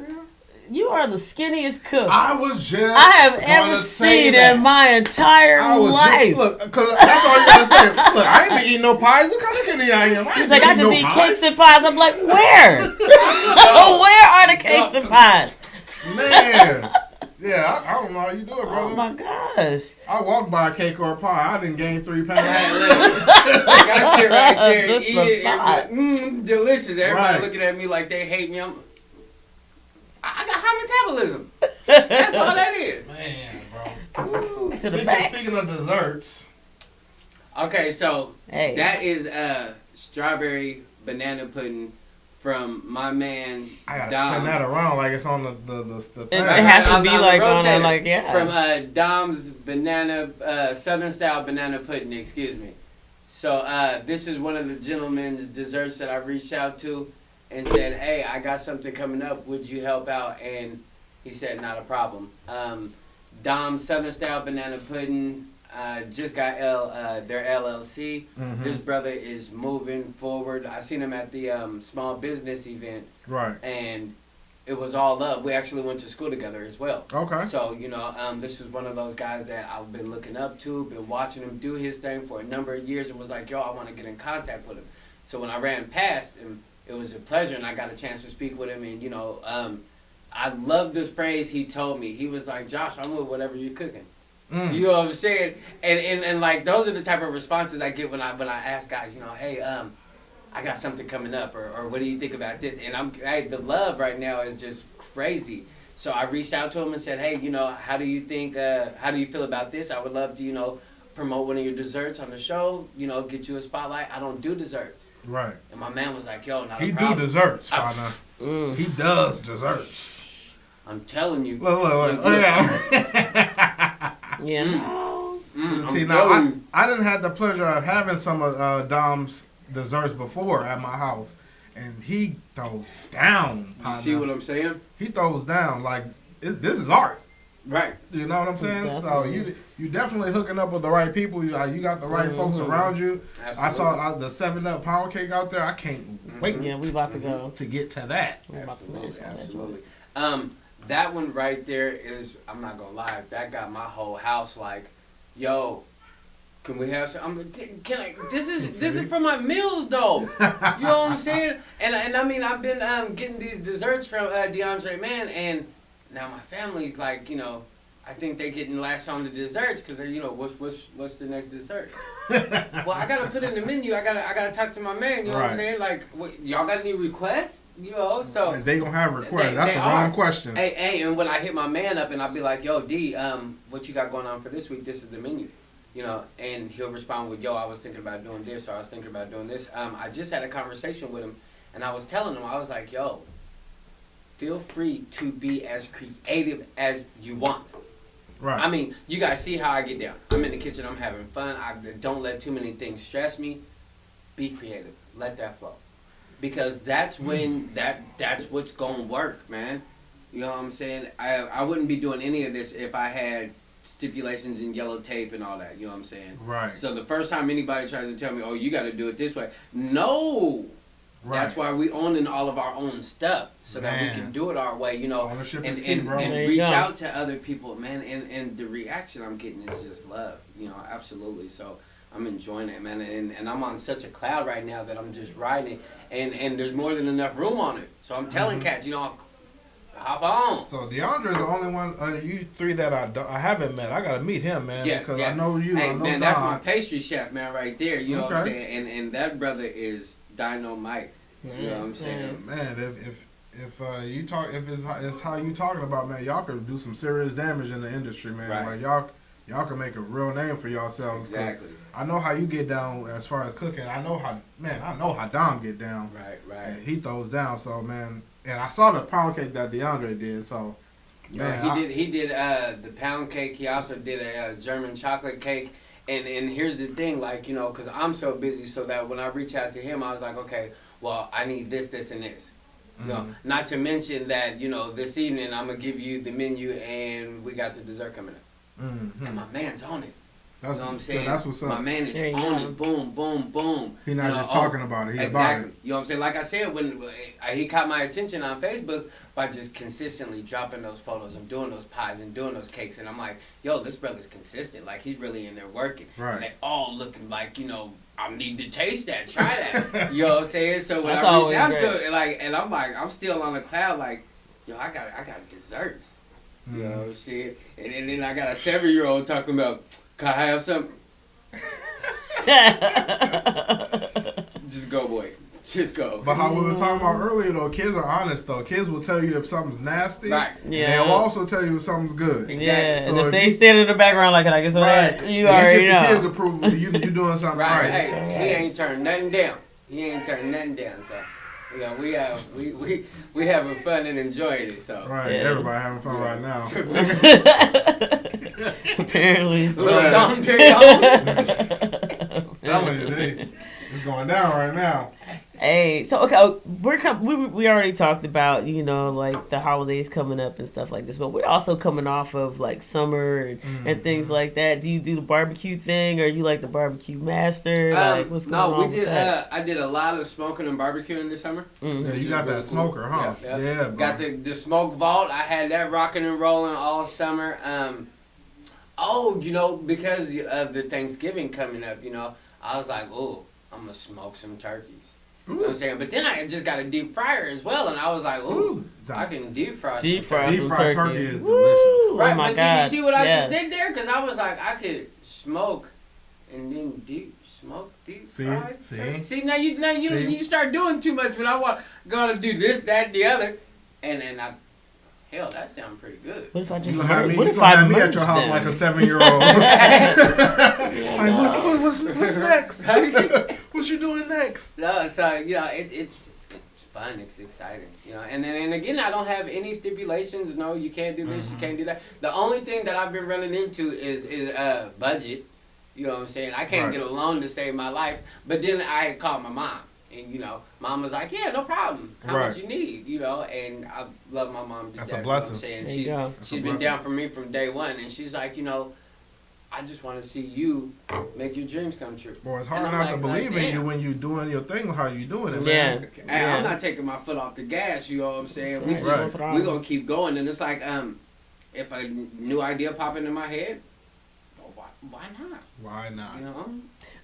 You are the skinniest cook I was just. I have gonna ever say seen that. in my entire I was life. just look, because that's all you gotta say. Look, I ain't been eating no pies. Look how skinny I am. He's like, I just eat cakes and pies. I'm like, where? No. Where are the cakes and pies? Man. Yeah, I don't know how you do it, brother. Oh my gosh. I walked by a cake or a pie. I didn't gain 3 pounds. Right, look. Like I sit right there, Just eat the it, thought. delicious. Everybody Right. looking at me like they hate me. I got high metabolism. That's all that is. Man, bro. Ooh, to the back. Speaking of desserts, Okay, so Hey. that is strawberry banana pudding from my man I gotta Dom. spin that around like it's on the thing. It has to I'm be the like on a, rotator. like, yeah. From Dom's banana, Southern style banana pudding, excuse me. So this is one of the gentlemen's desserts that I reached out to and said, hey, I got something coming up. Would you help out? And he said, not a problem. Dom's Southern style banana pudding just got their LLC. Mhm. This brother is moving forward. I seen him at the small business event, Right. and it was all love. We actually went to school together as well. Okay. So, you know, this is one of those guys that I've been looking up to, been watching him do his thing for a number of years, and was like, yo, I want to get in contact with him. So when I ran past him, it was a pleasure, and I got a chance to speak with him, and, you know, I love this phrase he told me. He was like, Josh, I'm with whatever you're cooking. Mm. You know what I'm saying? And like, those are the type of responses I get when I ask guys, you know, hey, I got something coming up, or what do you think about this? And the love right now is just crazy. So I reached out to him and said, hey, you know, how do you feel about this? I would love to, you know, promote one of your desserts on the show, you know, get you a spotlight. I don't do desserts. Right. And my man was like, yo, not He a do problem. desserts, I- partner. He does desserts. I'm telling you. Look. You know. See, I'm now telling you. I didn't have the pleasure of having some of Dom's desserts before at my house, and he throws down. You see what I'm saying? He throws down like this is art. Right. You know what I'm saying? Definitely. So you definitely hooking up with the right people. You got the right folks around you. Absolutely. I saw the 7-Up pound cake out there. I can't wait Yeah, we about to go. to get to that. We're about to smash Absolutely, on that absolutely. joint. That one right there is, I'm not gonna lie, that got my whole house like, yo, can we have some? I'm like, can I? This is for my meals though. You know what I'm saying? And I mean, I've been getting these desserts from DeAndre, man, and now my family's like, you know, I think they getting last on the desserts because they're, you know, what's the next dessert? Well, I gotta put in the menu. I gotta talk to my man. You know what I'm Right. saying? Like, what, y'all got any requests? You know, so And they gonna have requests. That's they the wrong are. question. Hey, and when I hit my man up and I'll be like, yo, D, what you got going on for this week? This is the menu. You know, and he'll respond with, yo, I was thinking about doing this, or I was thinking about doing this. I just had a conversation with him, and I was telling him, I was like, yo, feel free to be as creative as you want. Right. I mean, you guys see how I get down. I'm in the kitchen, I'm having fun. I don't let too many things stress me. Be creative. Let that flow. Because that's when that's what's gonna work, man. You know what I'm saying? I wouldn't be doing any of this if I had stipulations and yellow tape and all that. You know what I'm saying? Right. So the first time anybody tries to tell me, oh, you got to do it this way. No. Right. That's why we owning all of our own stuff so that we Man. can do it our way, you know, Ownership and, is key, bro. and There you reach go. out to other people, man. And the reaction I'm getting is just love, you know, absolutely. So I'm enjoying it, man. And I'm on such a cloud right now that I'm just riding it. And there's more than enough room on it. So I'm telling cats, you know, hop on. So DeAndre is the only one. You three that I haven't met. I gotta meet him, man. Yes, because yeah. I know you. Hey, I know man, Don. that's my pastry chef, man, right there. You know what I'm Okay. saying? And that brother is dynamite. You know what I'm saying? Man, if you talk, if it's how you talking about, man, y'all could do some serious damage in the industry, man. Right. Like y'all can make a real name for yourselves. 'Cause Exactly. I know how you get down as far as cooking. I know how Dom get down. Right. And he throws down. So man, and I saw the pound cake that DeAndre did. So man, He did the pound cake. He also did a German chocolate cake. And here's the thing, like, you know, because I'm so busy, so that when I reach out to him, I was like, okay, well, I need this, and this. You know, not to mention that, you know, this evening I'm gonna give you the menu, and we got the dessert coming up. And my man's on it. That's, You know what I'm so saying? that's what's up. My man is There you on go. it. Boom, boom, boom. He not You know, just talking about it. He exactly. about it. You know what I'm saying? Like I said, when he caught my attention on Facebook by just consistently dropping those photos of doing those pies and doing those cakes, and I'm like, yo, this brother's consistent. Like, he's really in there working. Right. And they all looking like, you know, I need to taste that, try that. You know what I'm saying? So when That's I reached always out great. to it, like, and I'm like, I'm still on the cloud, like, yo, I got desserts. You know, shit. And then I got a 7-year-old talking about, can I have some? Just go, boy. Just go. But how we were talking about earlier, though, kids are honest, though. Kids will tell you if something's nasty. Right. And Yeah. they'll also tell you if something's good. Yeah, So and if if they you- stand in the background like I guess Right. you already get the kids' know. approval. You doing something Right. right. Hey, he ain't turned nothing down. He ain't turned nothing down. So, you know, we having fun and enjoying it. So, Right. Yeah. Everybody having fun right now. Apparently, so. little Right. Don Perignon. Telling you, it's going down right now. Hey, so okay, we already talked about, you know, like the holidays coming up and stuff like this, but we're also coming off of like summer and things like that. Do you do the barbecue thing, or you like the barbecue master? Like what's going no, on? we did. with that? I did a lot of smoking and barbecuing this summer. Yeah, which you is got really that cool. smoker, huh? Yeah, Yeah, bro. Got the smoke vault. I had that rocking and rolling all summer. You know, because of the Thanksgiving coming up, you know, I was like, oh, I'm gonna smoke some turkeys. You know what I'm saying? But then I just got a deep fryer as well, and I was like, ooh, I can deep fry Deep some fry turkey. Deep some fried turkey. turkey is Woo! delicious. Right, Oh my but God. see, you see what I Yes. just did there? Because I was like, I could smoke and then deep See? fried See? turkey. See, See? you start doing too much when I want gonna do this, that, and the other, and I, hell, that sounds pretty good. What if I just You gonna have me, what you if gonna I have me at merged your house them? like a 7-year-old. Yeah, Like, no. what's next? What you doing next? No, so you know, it's fun, it's exciting, you know, and again, I don't have any stipulations. No, you can't do this, you can't do that. The only thing that I've been running into is budget. You know what I'm saying? I can't Right. get a loan to save my life. But then I had called my mom. And, mom was like, yeah, no problem. How Right. much you need, and I love my mom to That's death. a blessing. You know what I'm There saying? you go. That's She's a been blessing. down for me from day one. And she's like, I just want to see you make your dreams come true. Boy, it's And hard I'm not to like, believe in damn. you when you're doing your thing, how you doing it, Yeah. man. Hey, I'm not taking my foot off the gas, you know what I'm saying? We Right. just, No problem. we going to keep going. And it's like, if a new idea pop into my head, well, why not? Why not? You know?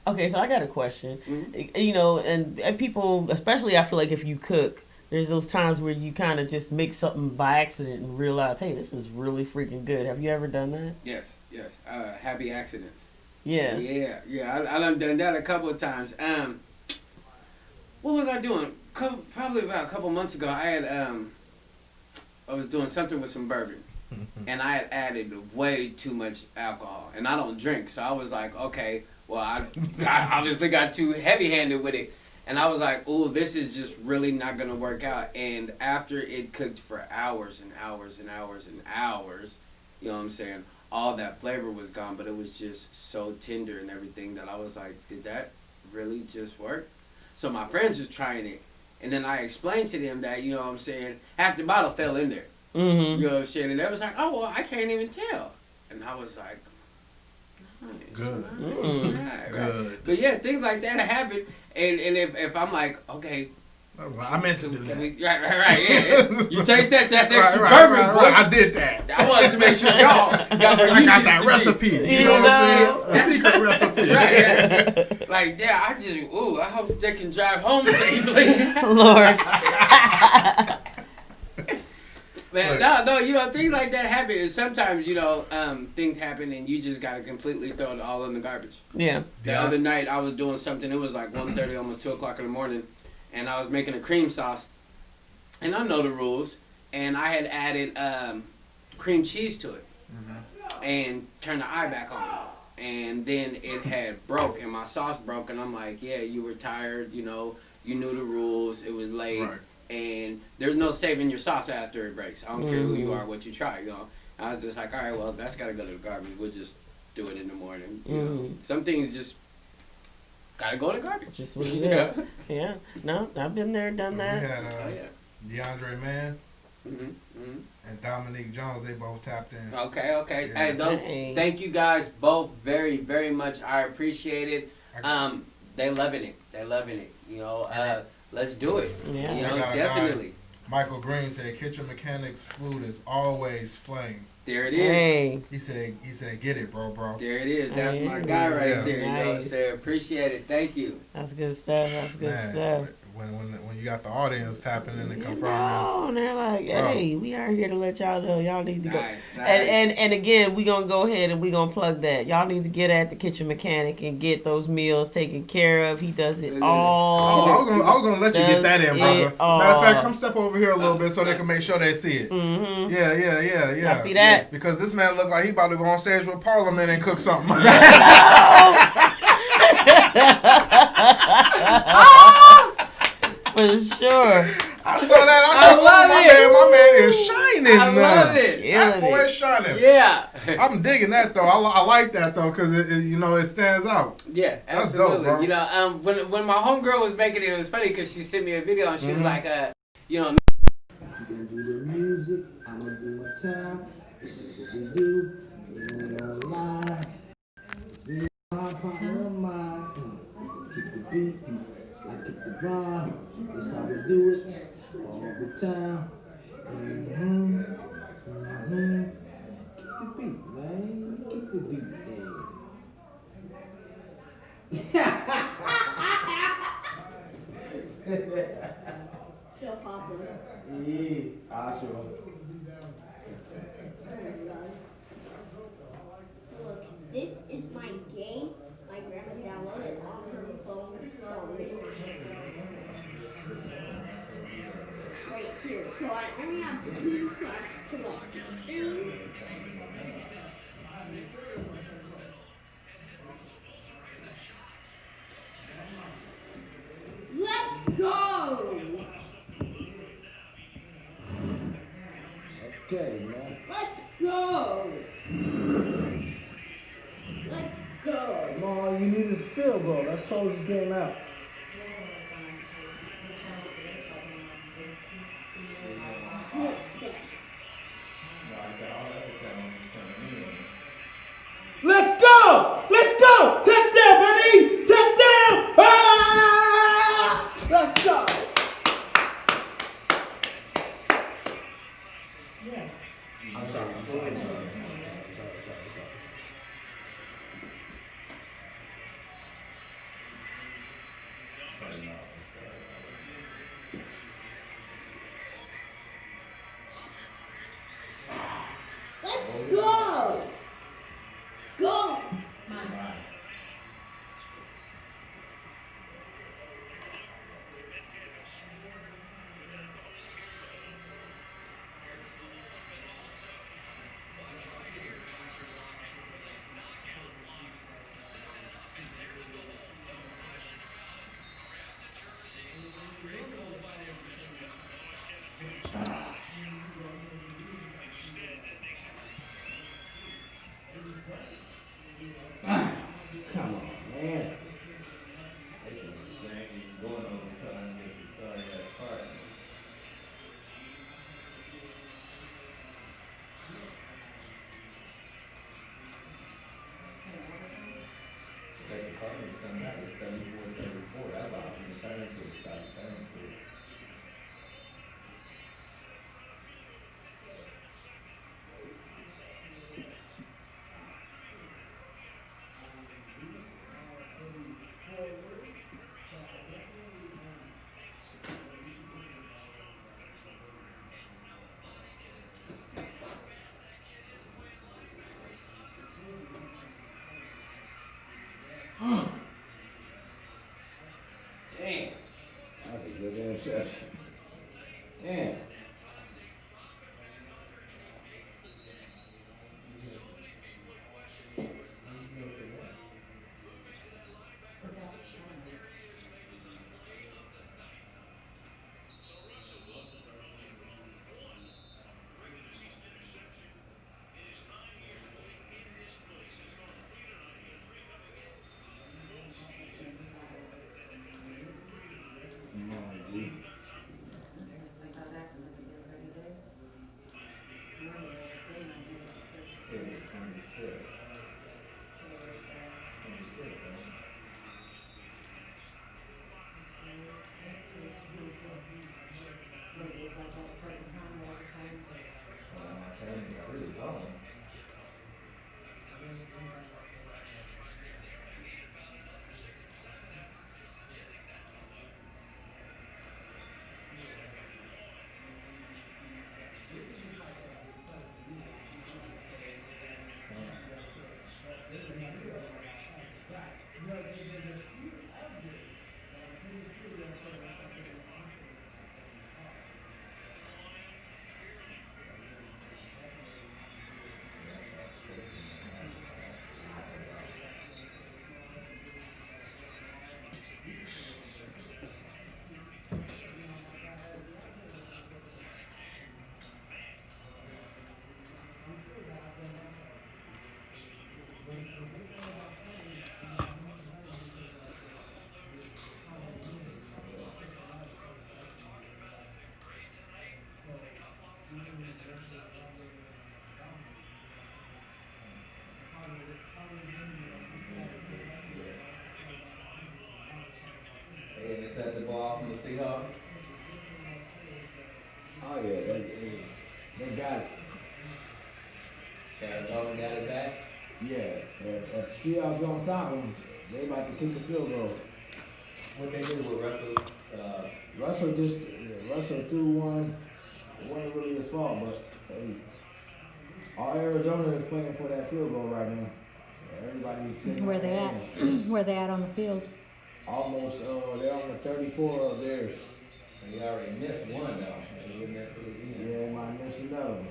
Okay, so I got a question. Mhm. And people, especially I feel like if you cook, there's those times where you kind of just make something by accident and realize, hey, this is really freaking good. Have you ever done that? Yes. Happy accidents. Yeah. Yeah. I done that a couple of times. What was I doing? Probably about a couple months ago, I was doing something with some bourbon. And I had added way too much alcohol. And I don't drink, so I was like, okay, well, I obviously got too heavy-handed with it. And I was like, ooh, this is just really not going to work out. And after it cooked for hours and hours and hours and hours, you know what I'm saying, all that flavor was gone, but it was just so tender and everything that I was like, did that really just work? So my friends was trying it. And then I explained to them that, you know what I'm saying, half the bottle fell in there. Mm-hmm. You know what I'm saying? And they was like, oh, well, I can't even tell. And I was like, nice. Good. Right. Good. But yeah, things like that happen. And if I'm like, okay. Well, I meant to do that. Right, yeah. You taste that, that's extra Right, bourbon, boy. I did that. I wanted to make sure y'all got where I you got needed that to be. recipe. You know what I'm saying? A secret recipe. Right, yeah. Like, yeah, I hope they can drive home safely. Lord. Man, no, things like that happen. And sometimes, things happen and you just got to completely throw it all in the garbage. Yeah. The other night, I was doing something. It was like 1:30, almost 2 o'clock in the morning. And I was making a cream sauce. And I know the rules. And I had added cream cheese to it. Mm-hmm. And turned the eye back on. And then it had broke. And my sauce broke. And I'm like, yeah, you were tired. You knew the rules. It was late. Right. And there's no saving your sauce after it breaks. I don't care who you are, what you try, I was just like, all right, well, that's got to go to the garbage. We'll just do it in the morning. You know? Some things just got to go in the garbage. Just what it is. Yeah. No, I've been there, done We that. had DeAndre Mann Mm-hmm. and Dominique Jones. They both tapped in. Okay. Yeah. Hey, thank you guys both very, very much. I appreciate it. They loving it. Let's do it. Yeah. I got a Definitely. Michael Green said, "Kitchen Mechanics food is always flame." There it is. Hey. He said, "Get it, bro." There it is. That's my Hey. guy right Yeah. there. You know what I'm Nice. saying? Appreciate it. Thank you. That's good stuff. That's good Man, stuff. when you got the audience tapping in and You confirming. know, and they're like, hey, we are here to let y'all know y'all need to go. Nice. And again, we gonna go ahead and we gonna plug that. Y'all need to get at the kitchen mechanic and get those meals taken care of. He does it Oh, all. I was gonna let you get that in, brother. Does it Matter of fact, all. come step over here a little bit so they can make sure they see it. Mm-hmm. Yeah. I see that. Because this man look like he about to go on stage with Parliament and cook something. For sure. I saw that. I said, love my man is shining. I love it. That Killing boy it. is shining. Yeah. I'm digging that though. I like that though because it stands out. Yeah, That's dope, absolutely. bro. When my homegirl was making it, it was funny because she sent me a video and she was like, You gonna do the music, I'm gonna do my time. This is what we do. We don't lie. It's me and my partner of mine. Keep the beat, I keep the vibe. That's how we do it all the time. Keep the beat, man. Keep the beat, man. So popular. Yeah, awesome. So look, this is my game. My grandma downloaded on her phone right here. So I only have two, so I have to Let's go! Okay, man. Let's go! Let's go! No, all you need is a field goal. Let's close this game out. Let's go! Let's go! Touchdown, baby! Touchdown! Ah! Let's go! I'm sorry. Let's go! Go! Come on, man. Damn. That's a good interception. Damn. They intercept the ball from the Seahawks. Oh yeah, they got it. Arizona got it back. Yeah, if Seahawks on top of them, they about to kick a field goal. What they do with Russell? Russell threw one. It wasn't really his fault, but hey, all Arizona is playing for that field goal right now. So everybody's sitting Where on they their at? hands. Where they at on the field? Almost, they're on the 34 of theirs. They already missed one though. They would miss it again. Yeah, they might miss another one.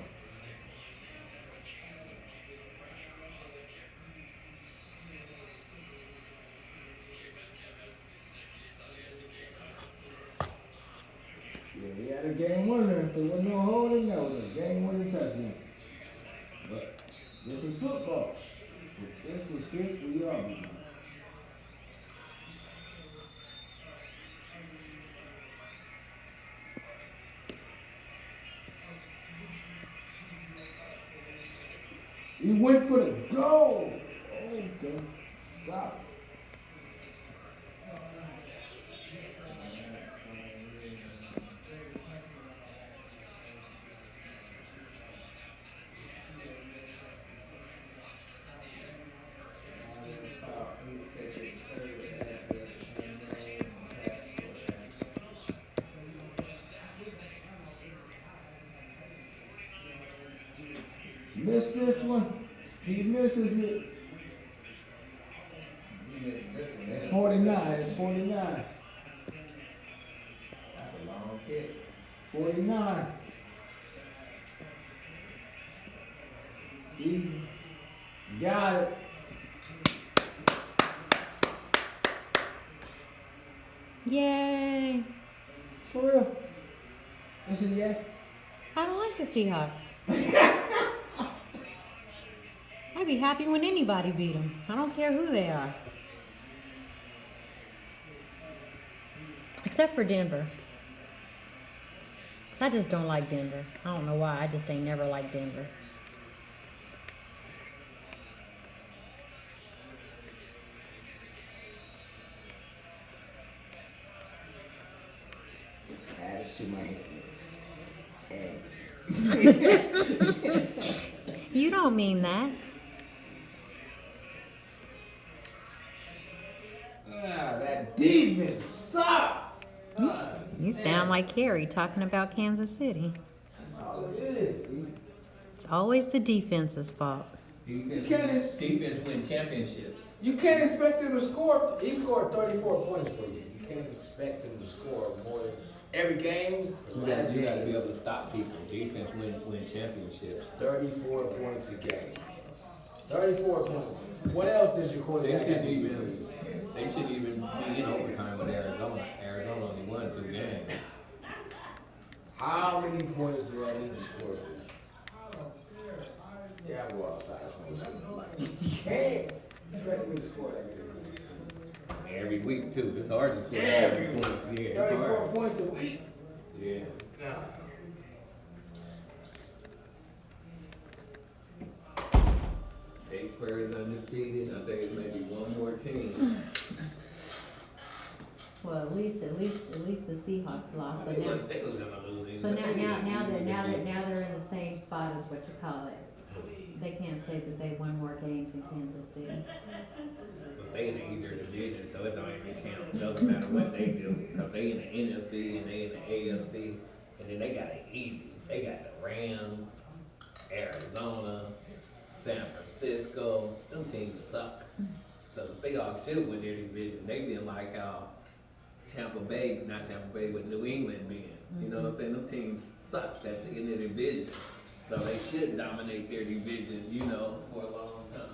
Yeah, he had a game winner. If there was no holding, that was a game winning touchdown. But this is football. This was fifth. We are. He went for the goal. Okay. Stop. Missed this one. He misses it. It's 49. It's 49. That's a long kick. 49. He got it. Yay! For real. This is yeah. I don't like the Seahawks. I'd be happy when anybody beat them. I don't care who they are. Except for Denver. 'Cause I just don't like Denver. I don't know why. I just ain't never liked Denver. Add it to my hit list. You don't mean that. That defense sucks. You sound like Harry talking about Kansas City. That's all it is. It's always the defense's fault. Defense win championships. You can't expect him to score. He scored 34 points for you. You can't expect him to score more than every game. You got to be able to stop people. Defense win championships. 34 points a game. 34 points. What else does your They quarterback have shouldn't to do for even. you? They shouldn't even be in overtime with Arizona. Arizona only won 2 games. How many points do I need to score for you? Yeah, I'll go outside. You can't expect me to score that many. Every week too. It's hard to score Every point. Yeah, it's 34 hard. points a week? Yeah. Pittsburgh is undefeated. I think it's maybe one more team. Well, at least the Seahawks lost. They was gonna lose. So now they're in the same spot as what you call it. They can't say that they won more games in Kansas City. But they in the easier division, so it don't even count. It doesn't matter what they do. Because they in the NFC and they in the AFC. And then they got it easy. They got the Rams, Arizona, San Francisco. Them teams suck. So the Seahawks should win their division. They been like Tampa Bay, not Tampa Bay, but New England been. You know what I'm saying? Them teams suck that's in their division. So they should dominate their division, you know, for a long time.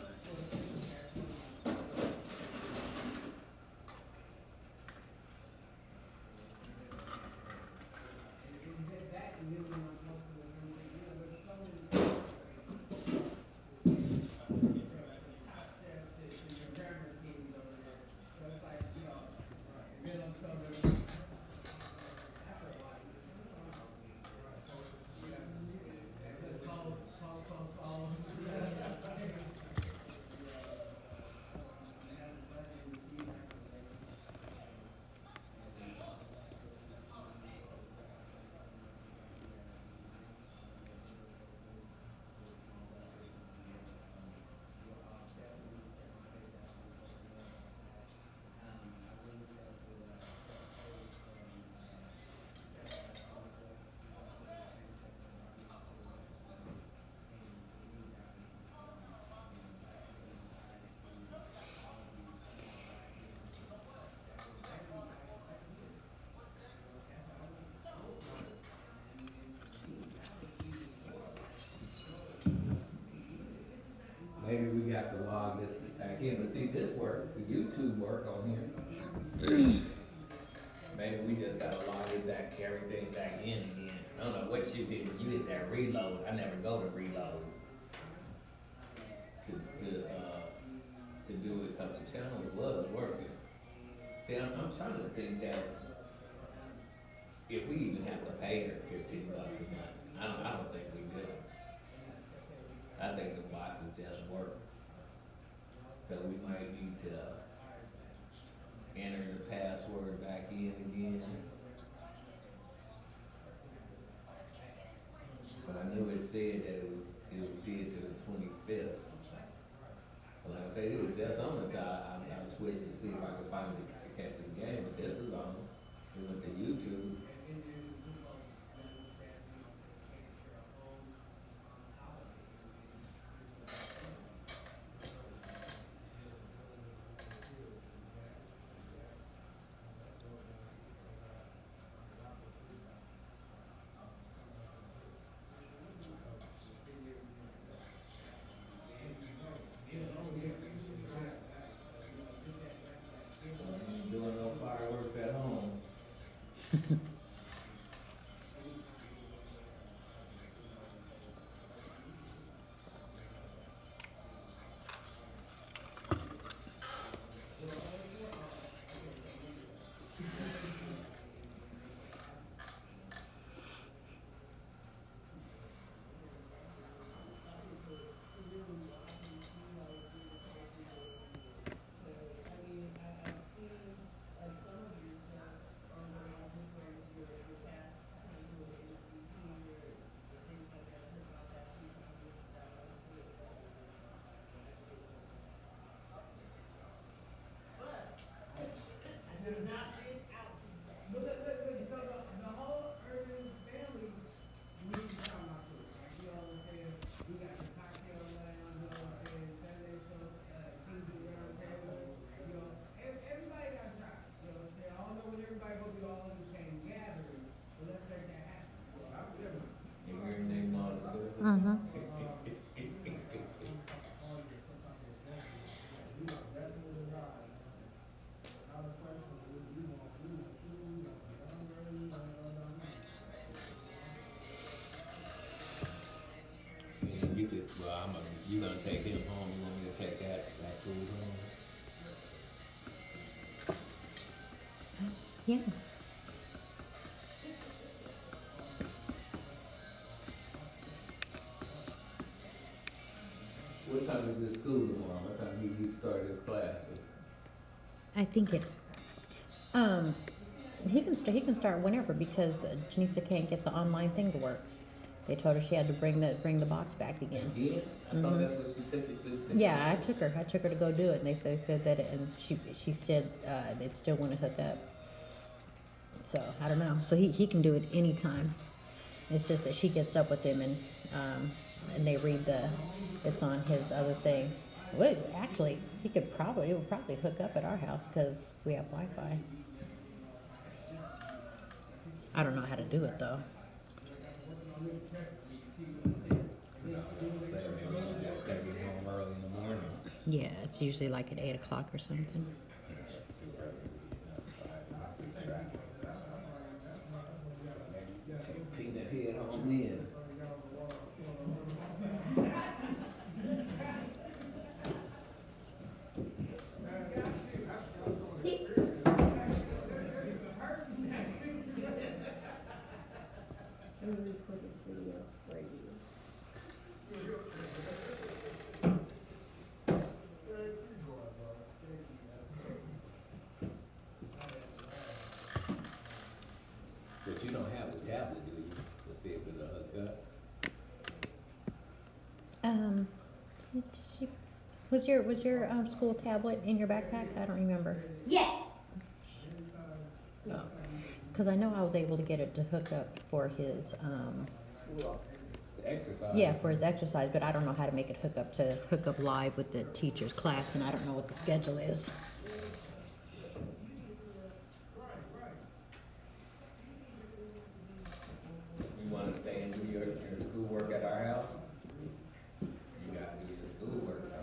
Maybe we got to log this back in to see this work, the YouTube work on here. Maybe we just gotta log it back, everything back in again. I don't know what you did, when you hit that reload, I never go to reload. To to do it because the channel was working. See, I'm trying to think that if we even have to pay her $15 a month, I don't think we do. I think the boxes just work. So we might need to enter the password back in again. But I knew it said that it was did to the 25th. But like I said, it was just on until I switched to see if I could finally catch the game. But this is on. It went to YouTube. Doing no fireworks at home. You hear anything, Marcus? Mm-hmm. You could, well, you gonna take him home, you want me to take that food home? Yeah. What time is this school tomorrow? What time he start his classes? I think it. He can start whenever because Janisa can't get the online thing to work. They told her she had to bring the box back again. Again? I thought that's what she took it to. Yeah, I took her to go do it, and they said that, and she said they'd still want to hook up. So I don't know. So he can do it anytime. It's just that she gets up with him and they read it's on his other thing. Wait, actually, it would probably hook up at our house because we have Wi-Fi. I don't know how to do it though. Just gotta get home early in the morning. Yeah, it's usually like at 8 o'clock or something. Take Peanut head on in. I'm gonna record this video for you. But you don't have his tablet, do you? To see if it'll hook up. Did she, was your school tablet in your backpack? I don't remember. Yes. Because I know I was able to get it to hook up for his The exercise. yeah, for his exercise, but I don't know how to make it hook up live with the teacher's class, and I don't know what the schedule is. You wanna stay and do your schoolwork at our house? You gotta do your schoolwork now.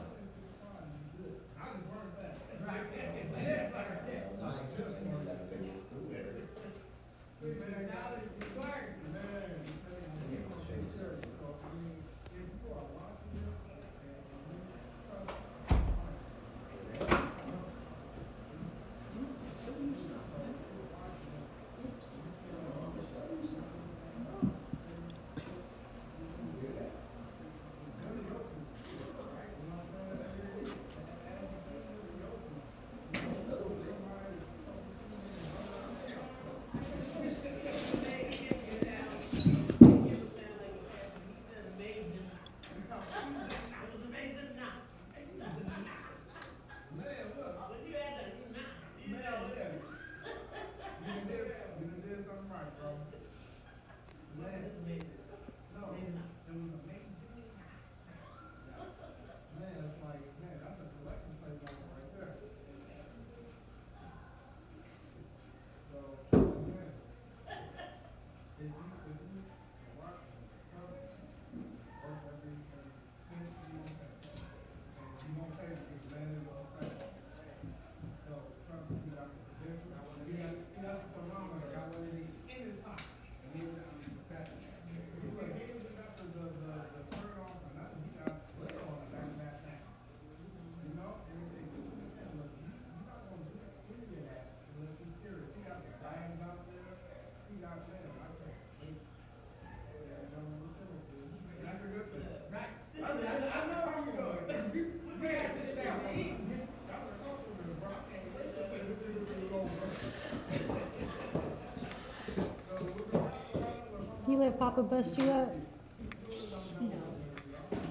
You let Papa bust you up?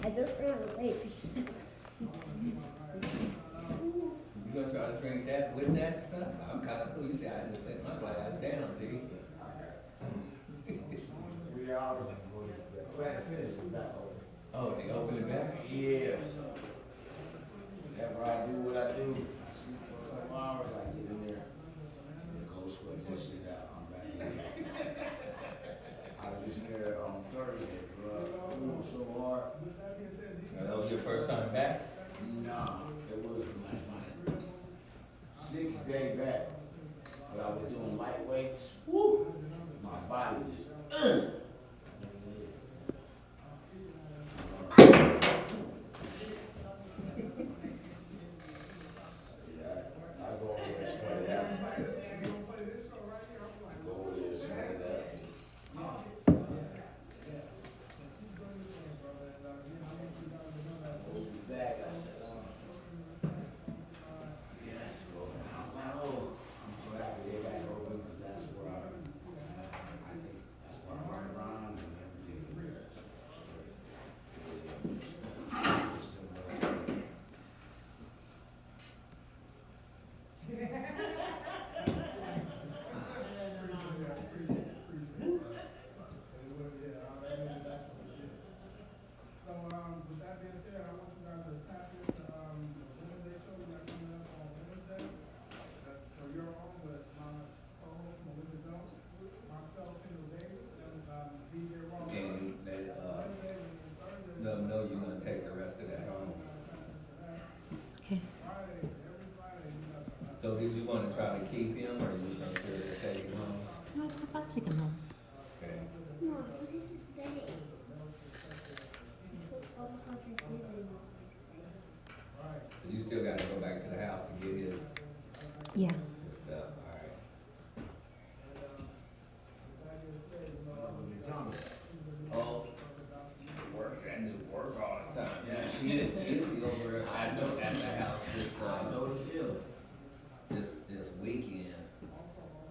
I just ran away. You gonna try to drink that with that stuff? I'm kinda cool. You see, I had to set my glass down, D. 3 hours. Glad to finish it back over. Oh, they open it back? Yeah, so whenever I do what I do, I sleep for a couple hours, I get in there and then go sweat this shit out. I'm back in. I was just there on Thursday, bro. It was so hard. That was your first time back? Nah, it was like my 6th day back. But I was doing light weights. Woo! My body just, yeah, I go over there and sweat it out. Go over there and sweat it out. Hold me back, I said, yeah, let's go. And I was like, oh, I'm so happy they got it open because that's where I think that's where I run around and everything. So, with that being said, I want you guys to tap into the Wednesday show we got coming up on Wednesday. For your own with my co-host Melinda Jones, myself, Kendall Davis, and DJ Ross. And you let them know you're gonna take the rest of that home. Okay. So did you wanna try to keep him or you gonna take him home? No, I'll take him home. Okay. No, what is this day? So you still gotta go back to the house to get his Yeah. stuff, alright. Oh, work, that new work all the time. Yeah, he'll be over at the house I know the feeling. this weekend.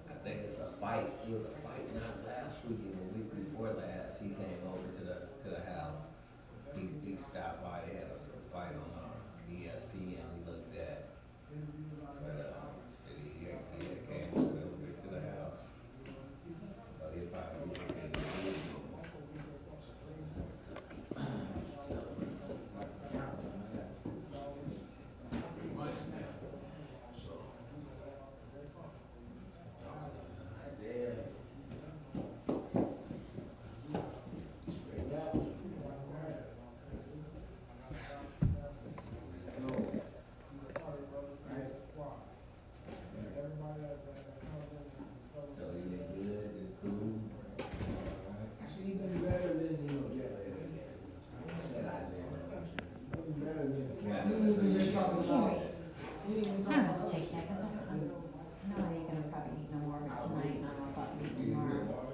I think it's a fight. It was a fight not last weekend, the week before last. He came over to the house. He stopped by. They had a fight on ESPN. We looked at, but he came over to the house. So he'll probably be okay. Much now. So, yeah. Straight out. So he been good, been cool. Actually, he been better than, I said Isaiah. He been better than. We been talking about. We ain't been I talking don't have about. to take that because I'm not even gonna probably eat no more of it tonight, and I don't know if I'll eat tomorrow.